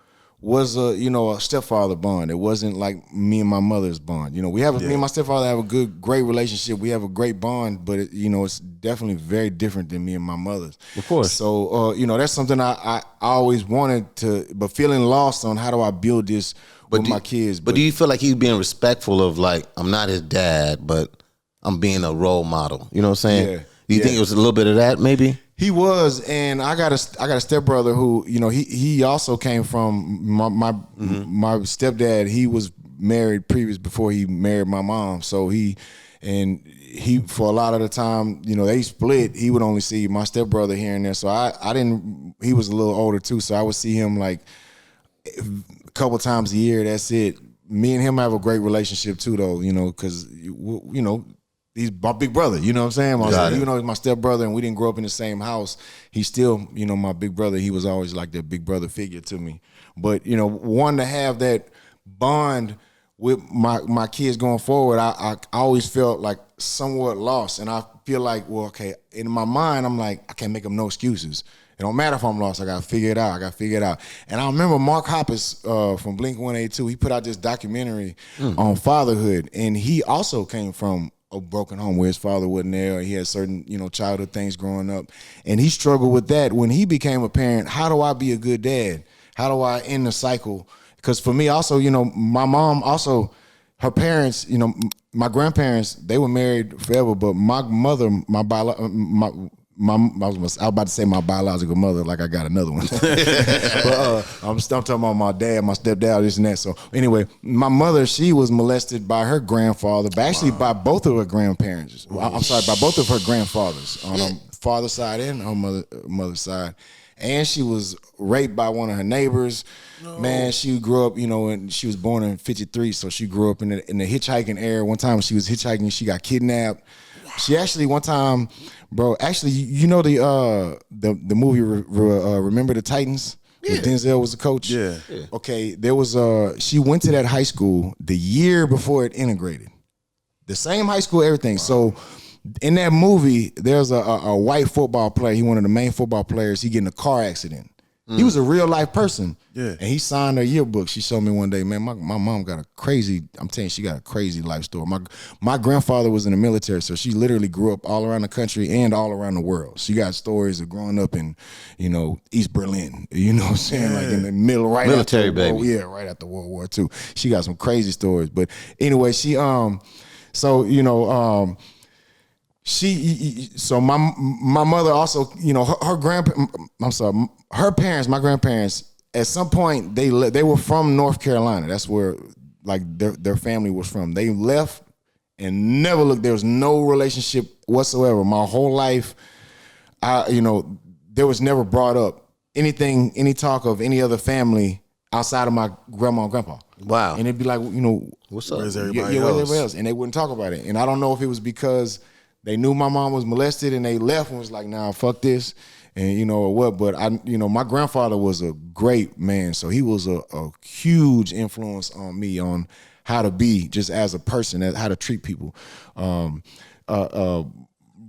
was a stepfather bond. It wasn't like me and my mother's bond. Me and my stepfather have a great relationship. We have a great bond, but it's definitely very different than me and my mother's. Of course. So, that's something I always wanted to, but feeling lost on how do I build this with my kids. But do you feel like he's being respectful of, like, I'm not his dad, but I'm being a role model? You know what I'm saying? Yeah. Do you think it was a little bit of that, maybe? He was, and I got a stepbrother who, he also came from my stepdad. He was married previous before he married my mom. So he for a lot of the time, they split. He would only see my stepbrother here and there. So I didn't. He was a little older too, so I would see him like a couple times a year. That's it. me and him have a great relationship too, though. Because he's my big brother. You know what I'm saying? Even though he's my stepbrother and we didn't grow up in the same house, he's still my big brother. He was always like that big brother figure to me. But wanting to have that bond with my kids going forward, I always felt like somewhat lost, and I feel like, well, okay, in my mind, I'm like, I can't make them no excuses. It don't matter if I'm lost. I got to figure it out. And I remember Mark Hoppus from Blink-182, he put out this documentary on fatherhood, and he also came from a broken home where his father wasn't there. He had certain, childhood things growing up, and he struggled with that. When he became a parent, how do I be a good dad? How do I end the cycle? Because for me also, my mom also, her parents, my grandparents, they were married forever, but my mother, I was about to say my biological mother, like I got another one. But I'm talking about my dad, my stepdad, this and that. So anyway, my mother, she was molested by her grandfather, but actually by both of her grandparents. I'm sorry, by both of her grandfathers on her father's side and her mother's side. And she was raped by one of her neighbors. No. Man, she grew up, and she was born in 53, so she grew up in the hitchhiking era. One time when she was hitchhiking, she got kidnapped. Wow. She actually one time, bro. Actually, the movie Remember the Titans? Yeah. Where Denzel was the coach. Yeah. Okay, there was she went to that high school the year before it integrated. The same high school, everything. Wow. So. In that movie, there's a white football player. He one of the main football players. He get in a car accident. He was a real life person. Yeah. And he signed her yearbook. She showed me one day, man, my mom got a crazy, I'm telling you, she got a crazy life story. My grandfather was in the military, so she literally grew up all around the country and all around the world. She got stories of growing up in, East Berlin. You know what I'm saying? Like in the middle, right military after baby. Yeah, right after World War II. She got some crazy stories. But anyway, she my mother also, her parents, my grandparents, at some point they were from North Carolina. That's where like their family was from. They left and never looked. There was no relationship whatsoever. My whole life, there was never brought up any talk of any other family outside of my grandma and grandpa. Wow. And it'd be like, what's up? Where's everybody where's everybody else? And they wouldn't talk about it. And I don't know if it was because they knew my mom was molested and they left and was like, nah, fuck this. And or what, but my grandfather was a great man. So he was a huge influence on me on how to be just as a person, how to treat people.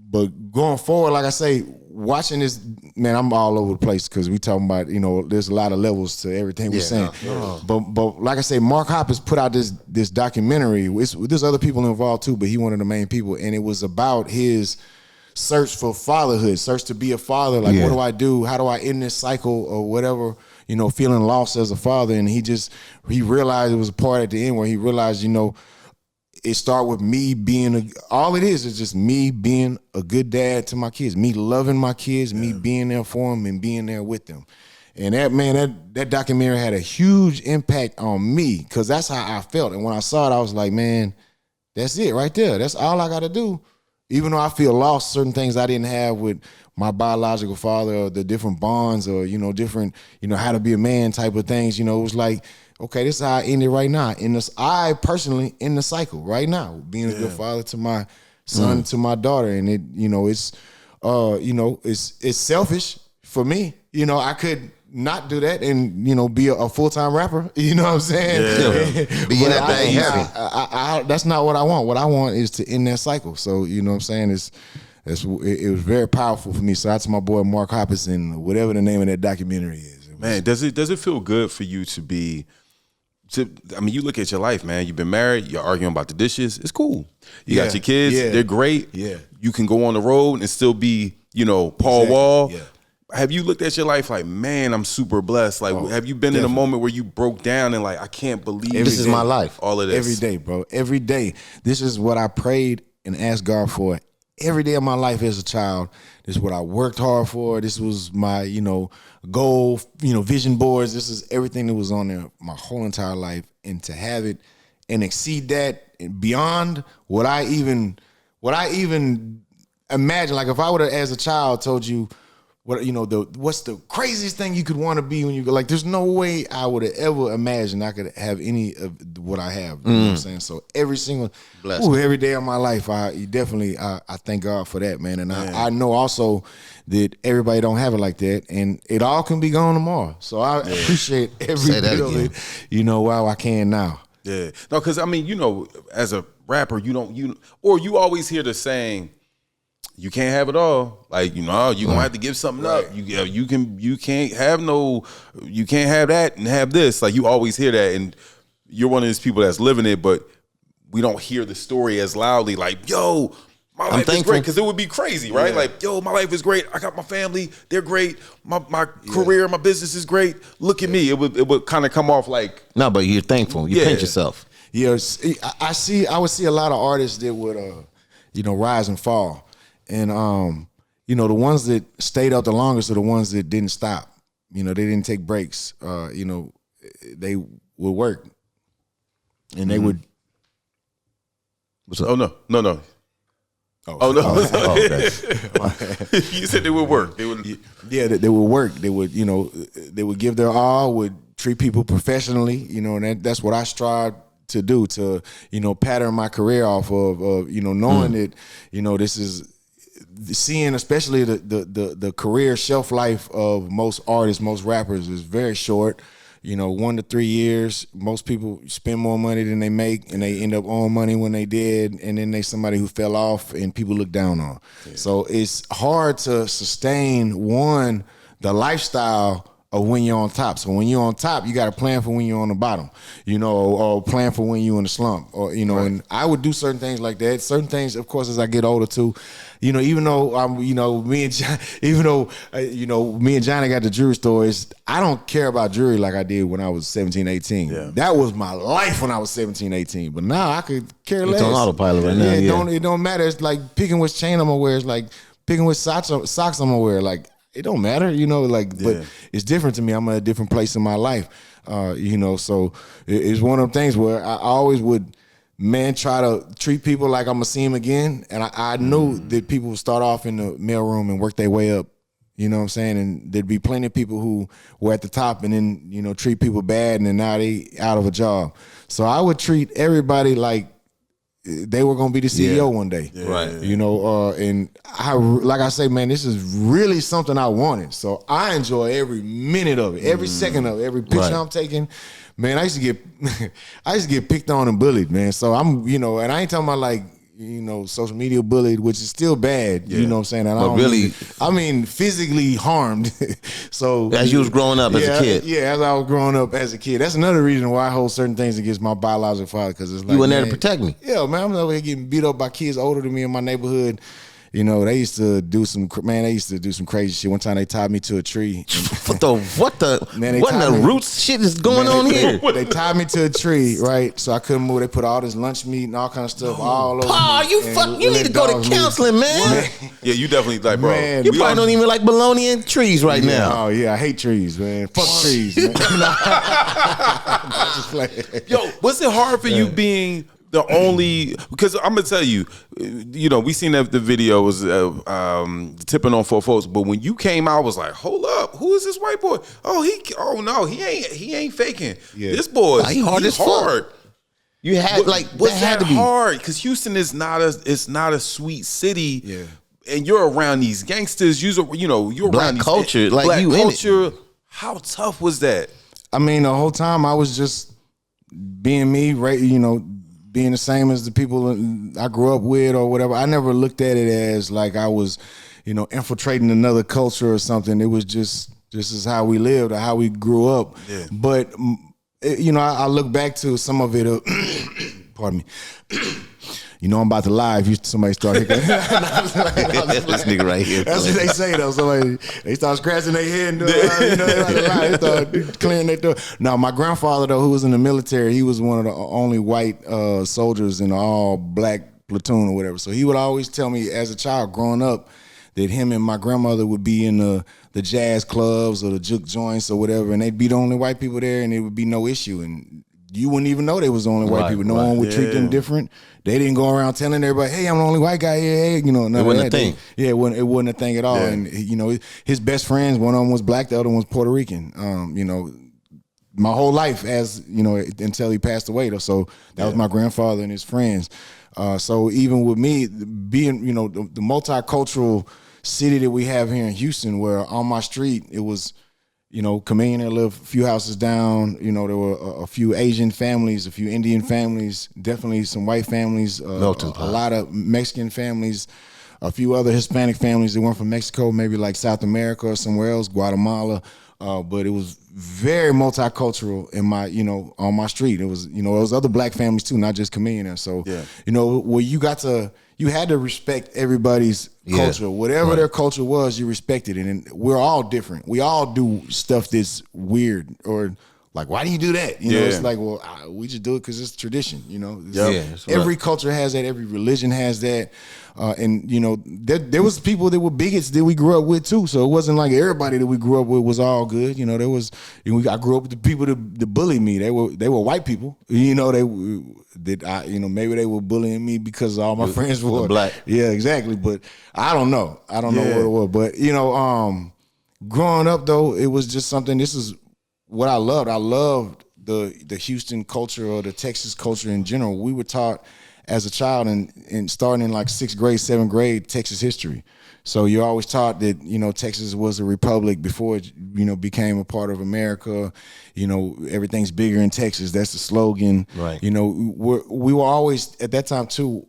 But going forward, like I say, watching this, man, I'm all over the place because we talking about, there's a lot of levels to everything we're saying. But like I say, Mark Hoppus put out this documentary. There's other people involved too, but he one of the main people, and it was about his search for fatherhood, search to be a father. Like, what do I do? How do I end this cycle or whatever? Feeling lost as a father, and he realized it was a part at the end where he realized, it started with me being all it is just me being a good dad to my kids, me loving my kids, me being there for them and being there with them. And that documentary had a huge impact on me because that's how I felt. And when I saw it, I was like, man, that's it right there. That's all I got to do. Even though I feel lost, certain things I didn't have with my biological father or the different bonds or, different, how to be a man type of things, it was like, okay, this is how I end it right now. I personally in the cycle right now, being a good father to my son, to my daughter, and it's selfish for me. I could not do that and be a full-time rapper. You know what I'm saying? Yeah. Be in that thing heavy. That's not what I want. What I want is to end that cycle. So you know what I'm saying? It was very powerful for me. So that's my boy Mark Hoppus and whatever the name of that documentary is. Man, does it feel good for you to be? You look at your life, man. You've been married. You're arguing about the dishes. It's cool. You got your kids. They're great. Yeah. You can go on the road and still be, Paul Wall. Yeah. Have you looked at your life like, man, I'm super blessed? Like, have you been in a moment where you broke down and like, I can't believe this is my life. All of this. Every day, bro. Every day. This is what I prayed and asked God for every day of my life as a child. This is what I worked hard for. This was my, goal, vision boards. This is everything that was on there my whole entire life. And to have it and exceed that and beyond what I even imagine. Like if I would have, as a child, told you, what's the craziest thing you could want to be when you go? Like, there's no way I would have ever imagined I could have any of what I have. You know what I'm saying? So every day of my life, I thank God for that, man. And I know also that everybody don't have it like that, and it all can be gone tomorrow. So I appreciate every bit of it, while I can now. Yeah. No, because I mean, as a rapper, you always hear the saying, you can't have it all. Like, you're gonna have to give something up. You can't have that and have this. Like, you always hear that, and you're one of those people that's living it, but we don't hear the story as loudly. Like, yo, my life is great, because it would be crazy, right? Yeah. Like, yo, my life is great. I got my family, they're great. My career, my business is great. Look at me. It would kind of come off like, no, but you're thankful. You pinch yourself. Yeah, I would see a lot of artists that would rise and fall. And the ones that stayed out the longest are the ones that didn't stop. They didn't take breaks. They would work, and they would. Oh no! Oh no! Okay. You said they would work. They would. Yeah, they would work. They would. They would give their all. Would treat people professionally. And that's what I strive to do. To pattern my career off of knowing that this is. Seeing especially the career shelf life of most artists, most rappers is very short. 1 to 3 years. Most people spend more money than they make, and they end up owing money when they did, and then they somebody who fell off and people look down on. Yeah. So it's hard to sustain the lifestyle of when you're on top. So when you're on top, you got to plan for when you're on the bottom, or plan for when you're in the slump, or right. And I would do certain things like that. Certain things, of course, as I get older too. Even though I'm, me and Johnny got the jewelry stores, I don't care about jewelry like I did when I was 17, 18. Yeah. That was my life when I was 17, 18. But now I could care less. It's on autopilot right now. It don't matter. It's like picking which chain I'm gonna wear. It's like picking which socks I'm gonna wear. Like, it don't matter, but it's different to me. I'm at a different place in my life, so it's one of them things where I always would, try to treat people like I'm going to see them again. And I knew that people would start off in the mailroom and work their way up, you know what I'm saying? And there'd be plenty of people who were at the top and then, treat people bad, and then now they out of a job. So I would treat everybody like they were gonna be the CEO one day, right? And like I say, man, this is really something I wanted. So I enjoy every minute of it, every second of it, every picture I'm taking. Man, I used to get picked on and bullied, man. So I'm, and I ain't talking about like, social media bullied, which is still bad. You know what I'm saying? And I mean physically harmed. So as you was growing up as a kid. Yeah, as I was growing up as a kid. That's another reason why I hold certain things against my biological father, because it's like, you were there to protect me. Yeah, man, I'm over here getting beat up by kids older than me in my neighborhood. They used to do some crazy shit. One time they tied me to a tree. What the roots shit is going on here? They tied me to a tree, right? So I couldn't move. They put all this lunch meat and all kind of stuff all over me. You need to go to counseling, man. Yeah, you definitely like, bro. Man, you probably don't even like bologna and trees right now. Oh yeah, I hate trees, man. Fuck trees, man. Yo, was it hard for you being the only, because I'm gonna tell you, we seen that the video was tipping on for folks, but when you came out, I was like, hold up, who is this white boy? He ain't faking. Yeah. This boy, he's hard. You had was that hard? Because Houston is not a sweet city. Yeah. And you're around these gangsters. You're black around culture, black culture. How tough was that? I mean, the whole time I was just being me, right? Being the same as the people I grew up with or whatever. I never looked at it as like I was, infiltrating another culture or something. It was just this is how we lived or how we grew up. Yeah. But, I look back to some of it. Pardon me. I'm about to lie if somebody start hiccup. This nigga right here. That's what they say though. They start scratching their head and they start clearing their throat. Now, my grandfather though, who was in the military, he was one of the only white soldiers in an all black platoon or whatever. So he would always tell me as a child growing up that him and my grandmother would be in the jazz clubs or the juke joints or whatever, and they'd be the only white people there, and it would be no issue. And you wouldn't even know they was the only white people. No one would treat them different. They didn't go around telling everybody, "Hey, I'm the only white guy here." Hey, you know, it wasn't a thing. It wasn't a thing at all. Yeah. And you know, his best friends, one of them was black, the other one was Puerto Rican. You know, my whole life, as you know, until he passed away. So that was my grandfather and his friends. So even with me being, you know, the multicultural city that we have here in Houston, where on my street it was, you know, Chamillionaire lived a few houses down. You know, there were a few Asian families, a few Indian families, definitely some white families, a lot of Mexican families, a few other Hispanic families that weren't from Mexico, maybe like South America or somewhere else, Guatemala. But it was very multicultural in my, you know, on my street. It was, you know, there was other black families too, not just Chamillionaire. So, you know, where you had to respect everybody's culture. Whatever their culture was, you respected it. And we're all different. We all do stuff that's weird or like, why do you do that? You know, it's like, well, we just do it because it's tradition, you know. Every culture has that. Every religion has that. And, you know, there was people that were bigots that we grew up with, too. So it wasn't like everybody that we grew up with was all good. You know, there was, you know, I grew up with the people that bullied me. They were white people. You know, you know, maybe they were bullying me because all my friends were black. Yeah, exactly. But I don't know. I don't know what it was. But, you know, growing up, though, it was just something, this is what I loved. I loved the Houston culture or the Texas culture in general. We were taught as a child and starting in like 6th grade, 7th grade, Texas history. So you're always taught that, you know, Texas was a republic before it, you know, became a part of America. You know, everything's bigger in Texas. That's the slogan. Right. You know, we were always, at that time too,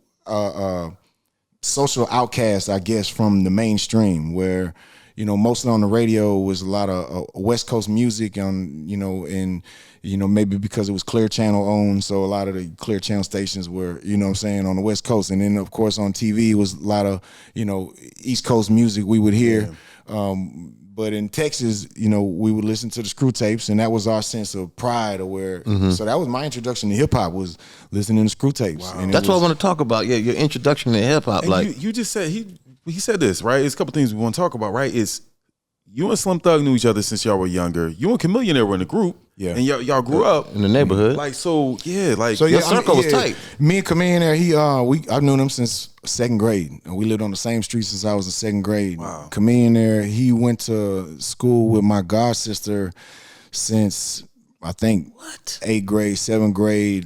social outcasts, I guess, from the mainstream, where, you know, mostly on the radio was a lot of West Coast music on, you know, and, you know, maybe because it was Clear Channel owned, so a lot of the Clear Channel stations were, you know what I'm saying, on the West Coast. And then, of course, on TV was a lot of, you know, East Coast music we would hear. But in Texas, you know, we would listen to the screw tapes, and that was our sense of pride, or where. So that was my introduction to hip hop, was listening to screw tapes. Wow. And that's what I want to talk about. Yeah, your introduction to hip hop. Like you just said, he said this, right? It's a couple things we want to talk about, right? It's you and Slim Thug knew each other since y'all were younger. You and Chamillionaire were in a group. Yeah, and y'all grew up in the neighborhood. Like, so your circle was tight. Me and Chamillionaire, I've known him since 2nd grade, and we lived on the same street since I was in 2nd grade. Wow. Chamillionaire, he went to school with my god sister since I think 8th grade, 7th grade.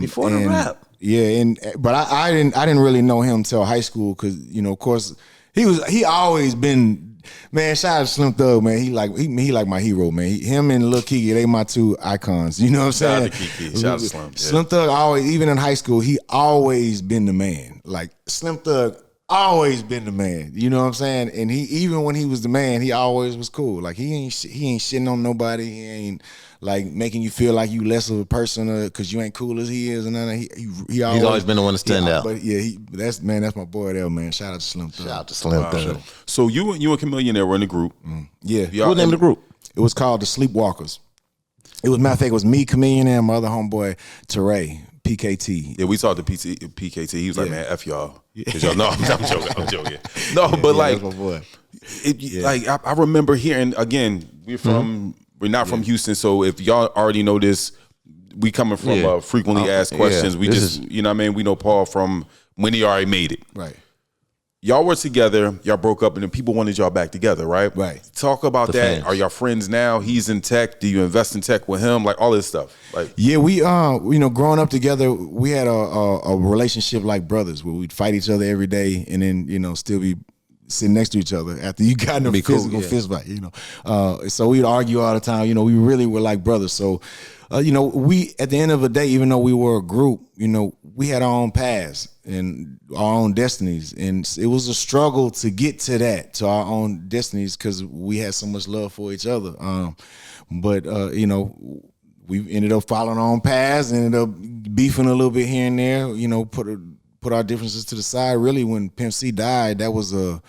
Before the rap. Yeah, but I didn't really know him till high school, because, you know, of course he always been. Man, shout out to Slim Thug, man. He like my hero, man. Him and Lil Kiki, they my two icons. You know what I'm saying? Shout out to Kiki. Shout out to Slim. Yeah. Slim Thug always, even in high school, he always been the man. Like, Slim Thug always been the man. You know what I'm saying? And he, even when he was the man, he always was cool. Like, he ain't shitting on nobody. He ain't like making you feel like you less of a person because you ain't cool as he is. And then he's always been the one to stand out. But yeah, that's my boy there, man. Shout out to Slim Thug. Shout out to Slim Thug. So you and Chamillionaire were in the group. Yeah. What was the name of the group? It was called the Sleepwalkers. It was, matter of fact, it was me, Chamillionaire, and my other homeboy, Chores, PKT. Yeah, we talked to PKT. He was like, man, F y'all. Y'all know, I'm joking. No, but like, that's my boy. Like I remember hearing, again, we're not from Houston, so if y'all already know this, we coming from frequently asked questions. We you know what I mean? We know Paul from when he already made it. Right. Y'all were together, y'all broke up, and then people wanted y'all back together, right? Right. Talk about that. Fans. Are y'all friends now? He's in tech. Do you invest in tech with him? Like, all this stuff. Like, yeah, we you know, growing up together, we had a relationship like brothers, where we'd fight each other every day, and then, you know, still be sitting next to each other after you got in a physical fist fight, you know. So we'd argue all the time. You know, we really were like brothers. So, you know, we, at the end of the day, even though we were a group, you know, we had our own paths and our own destinies. And it was a struggle to get to our own destinies, because we had so much love for each other. But you know, we ended up following our own paths, ended up beefing a little bit here and there, you know, put our differences to the side. Really, when Pimp C died, that was a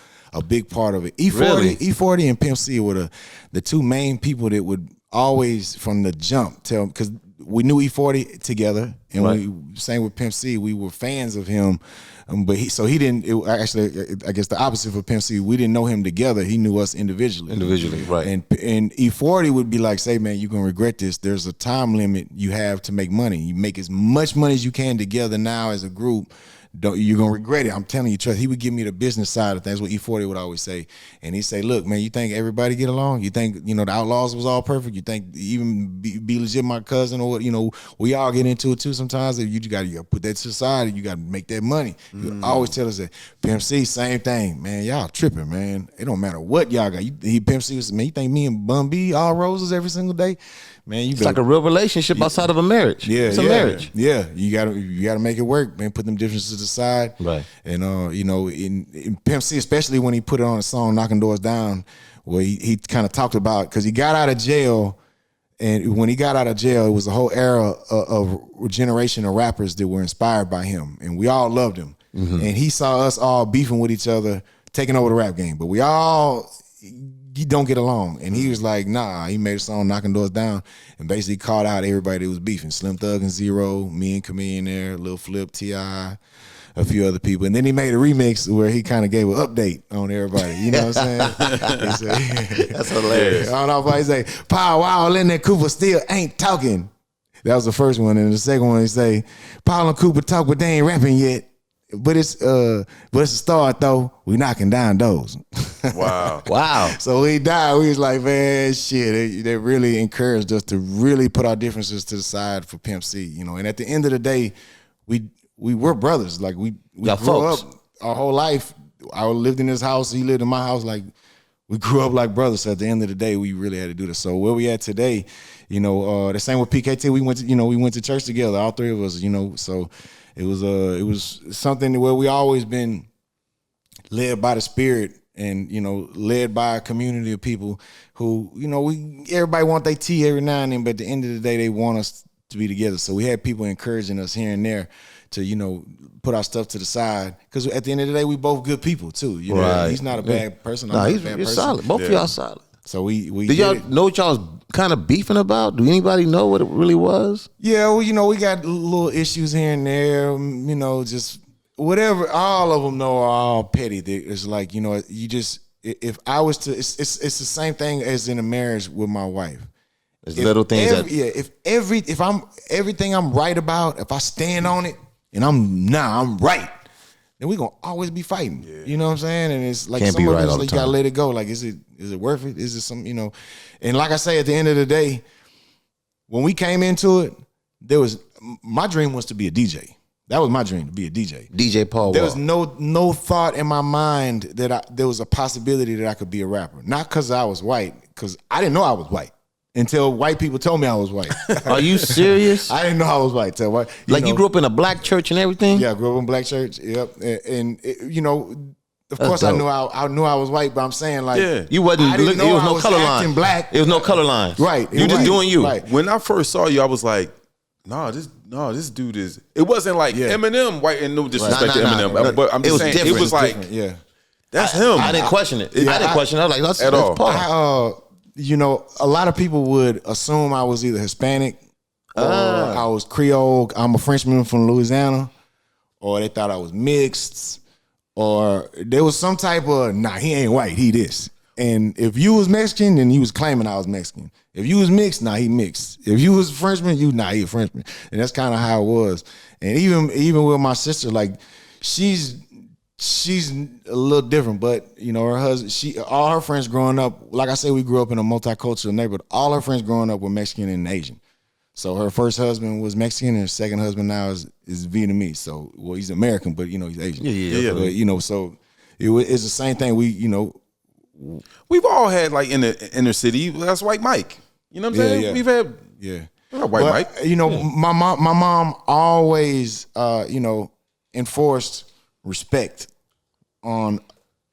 big part of it. E40 and Pimp C were the two main people that would always, from the jump, tell, because we knew E40 together, and we same with Pimp C. We were fans of him, but he didn't. Actually, I guess the opposite for Pimp C. We didn't know him together. He knew us individually. Right. And E40 would be like, say, man, you're gonna regret this. There's a time limit you have to make money. You make as much money as you can together now as a group. You're gonna regret it. I'm telling you, trust. He would give me the business side of things. What E40 would always say, and he'd say, "Look, man, you think everybody get along? You think the Outlaws was all perfect? You think even be legit my cousin or what? We all get into it too sometimes. You got to put that to the side. You got to make that money. You always tell us that. Pimp C, same thing, man. Y'all tripping, man. It don't matter what y'all got. Pimp C was, man. You think me and Bun B all roses every single day? Man, it's like a real relationship outside of a marriage. Yeah, it's a marriage. Yeah, you gotta make it work, man. Put them differences to the side, right? And in Pimp C, especially when he put it on a song, "Knocking Doors Down," where he kind of talked about, because he got out of jail, and when he got out of jail, it was a whole era of a generation of rappers that were inspired by him, and we all loved him. And he saw us all beefing with each other, taking over the rap game, but we all don't get along. And he was like, nah, he made a song, "Knocking Doors Down," and basically called out everybody that was beefing. Slim Thug and Zero, me and Chamillionaire, Lil Flip, T.I., a few other people. And then he made a remix where he kind of gave an update on everybody. You know what I'm saying? That's hilarious. I don't know if I say, "Pow wow, and that Cooper still ain't talking." That was the first one. And the second one, he say, "Paul and Cooper talk, but they ain't rapping yet. But it's a start though. We knocking down doors." Wow. So we died. We was like, man, shit. They really encouraged us to really put our differences to the side for Pimp C. And at the end of the day, we were brothers. Like we grew up our whole life. I lived in his house. He lived in my house. Like we grew up like brothers. So at the end of the day, we really had to do this. So where we at today, the same with PKT. We went to church together. All three of us. So. It was something where we always been led by the Spirit and, led by a community of people who, everybody want their tea every now and then, but at the end of the day, they want us to be together. So we had people encouraging us here and there to, put our stuff to the side. Because at the end of the day, we both good people too. Right. He's not a bad person. No, you're solid. Both of y'all solid. So we did y'all know what y'all was kind of beefing about? Do anybody know what it really was? Yeah, well, we got little issues here and there, just whatever. All of them know are all petty. It's like, you just, if I was to, it's the same thing as in a marriage with my wife. There's little things if I'm everything I'm right about, if I stand on it and I'm right, then we gonna always be fighting. Yeah. You know what I'm saying? And it's like some of it, you gotta let it go. Like, is it worth it? Is it some, And like I say, at the end of the day, when we came into it, my dream was to be a DJ. That was my dream, to be a DJ. DJ Paul. There was no thought in my mind that there was a possibility that I could be a rapper. Not because I was white, because I didn't know I was white until white people told me I was white. Are you serious? I didn't know I was white. You grew up in a black church and everything? Yeah, I grew up in a black church. Yep, and of course I knew I was white, but I'm saying you wasn't. It was no color line. Black. It was no color lines. Right. You just doing you. Right. When I first saw you, I was like, this dude is. It wasn't like Eminem, white, and no disrespect to Eminem, but I'm just saying different. It was like, that's him. I didn't question it. I didn't question it. I was like, that's Paul. A lot of people would assume I was either Hispanic or I was Creole. I'm a Frenchman from Louisiana, or they thought I was mixed, or there was some type of he ain't white, he this. And if you was Mexican, then he was claiming I was Mexican. If you was mixed, he mixed. If you was Frenchman, he a Frenchman. And that's kind of how it was. And even with my sister, like she's a little different, but her husband, all her friends growing up, like I said, we grew up in a multicultural neighborhood. All her friends growing up were Mexican and Asian. So her first husband was Mexican, and her second husband now is Vietnamese. So he's American, but he's Asian. Yeah. But so it's the same thing. We've all had like in the inner city. That's White Mike. You know what I'm saying? Yeah. We've had White Mike. My mom always enforced respect on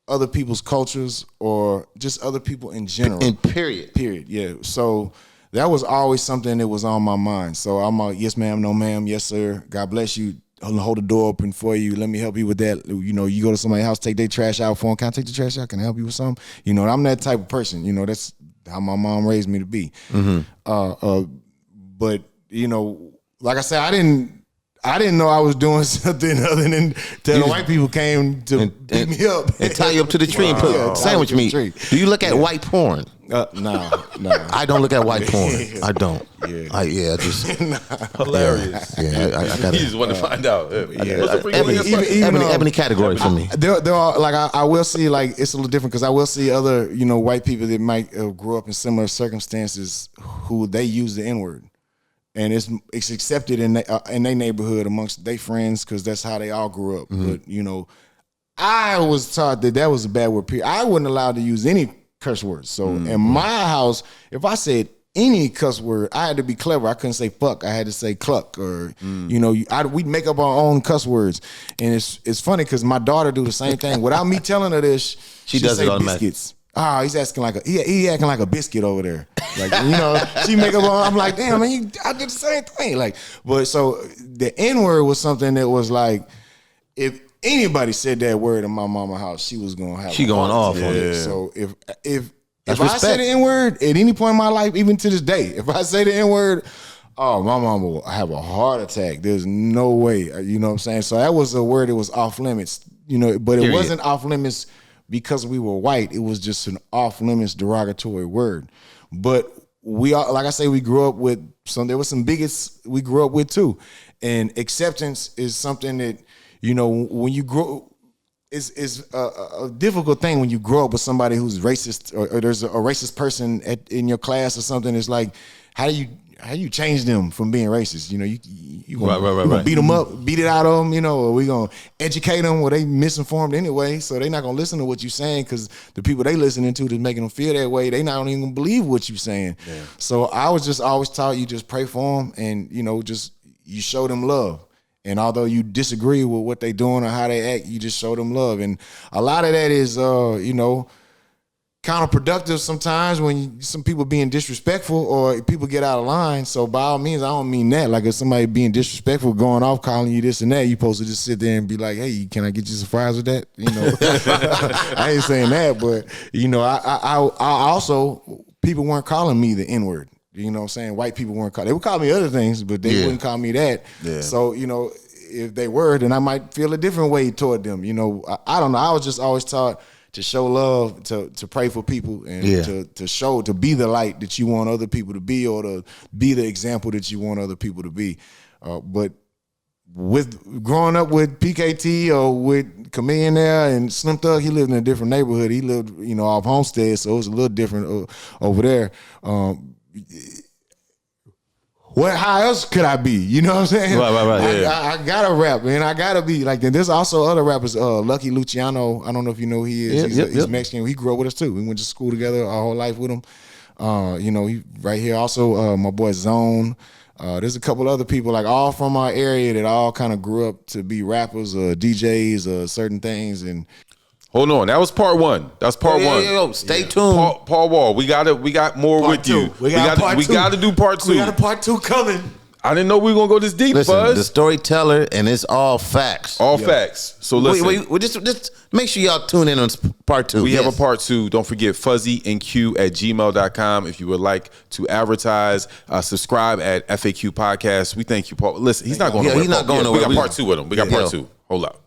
other people's cultures or just other people in general. Period. Yeah. So that was always something that was on my mind. So I'm like, yes, ma'am, no, ma'am, yes, sir. God bless you. Hold the door open for you. Let me help you with that. You go to somebody's house, take their trash out for them. Can I take the trash out? Can I help you with something? I'm that type of person. That's how my mom raised me to be. Mm-hmm. But you know, like I said, I didn't know I was doing something other than till the white people came to beat me up and tie you up to the tree and put sandwich meat. Do you look at white porn? No. I don't look at white porn. I don't. Yeah. Just hilarious. Yeah, I gotta. You just want to find out. Ebony category for me. There are like I will see like it's a little different because I will see other white people that might grow up in similar circumstances who they use the N-word. And it's accepted in their neighborhood amongst their friends because that's how they all grew up. But I was taught that was a bad word. I wasn't allowed to use any curse words. So in my house, if I said any cuss word, I had to be clever. I couldn't say fuck. I had to say cluck or we'd make up our own cuss words. And it's funny because my daughter do the same thing without me telling her this. She does it automatically. Biscuits. He's acting like he acting like a biscuit over there. Like, she make up. I'm like, damn, man, I did the same thing. Like, but so the N-word was something that was like, if anybody said that word in my mama's house, she was gonna have. She going off on it. So if I say the N-word at any point in my life, even to this day, if I say the N-word, my mama will have a heart attack. There's no way. You know what I'm saying? So that was a word that was off limits. But it wasn't off limits because we were white. It was just an off limits derogatory word. But we all, like I say, we grew up with there was some bigots we grew up with too. And acceptance is something that, when you grow, is a difficult thing when you grow up with somebody who's racist or there's a racist person in your class or something. It's like, how do you change them from being racist? You gonna beat them up, beat it out of them, or we gonna educate them? Well, they misinformed anyway, so they not gonna listen to what you're saying because the people they listening to that's making them feel that way, they not even gonna believe what you're saying. Yeah. So I was just always taught you just pray for them and just you show them love. And although you disagree with what they doing or how they act, you just show them love. And a lot of that is, counterproductive sometimes when some people being disrespectful or people get out of line. So by all means, I don't mean that. Like if somebody being disrespectful, going off, calling you this and that, you supposed to just sit there and be like, hey, can I get you some fries with that? I ain't saying that, but I also, people weren't calling me the N-word. You know what I'm saying? White people weren't calling. They would call me other things, but they wouldn't call me that. Yeah. So, if they were, then I might feel a different way toward them. I don't know. I was just always taught to show love, to pray for people, and to be the light that you want other people to be, or to be the example that you want other people to be. But with growing up with PKT or with Chamillionaire and Slim Thug, he lived in a different neighborhood. He lived, off Homestead, so it was a little different over there. How else could I be? You know what I'm saying? Right. Yeah. I gotta rap, man. I gotta be like that. There's also other rappers. Lucky Luciano. I don't know if you know who he is. He's Mexican. He grew up with us too. We went to school together our whole life with him. He right here. Also, my boy Zone. There's a couple other people like all from our area that all kind of grew up to be rappers or DJs or certain things. And hold on, that was part one. That's part one. Yo, stay tuned. Paul Wall, we got more part with two. you. We got to do part two. We got a part two coming. I didn't know we were gonna go this deep, listen, Buzz. The storyteller, and it's all facts. All facts. So listen, we just make sure y'all tune in on part two. We have a part two. Don't forget fuzzyandq@gmail.com if you would like to advertise. Subscribe at FAQ Podcast. We thank you, Paul. Listen, he's not going nowhere. He's not going nowhere. We got part two with him. We got part two. Hold up.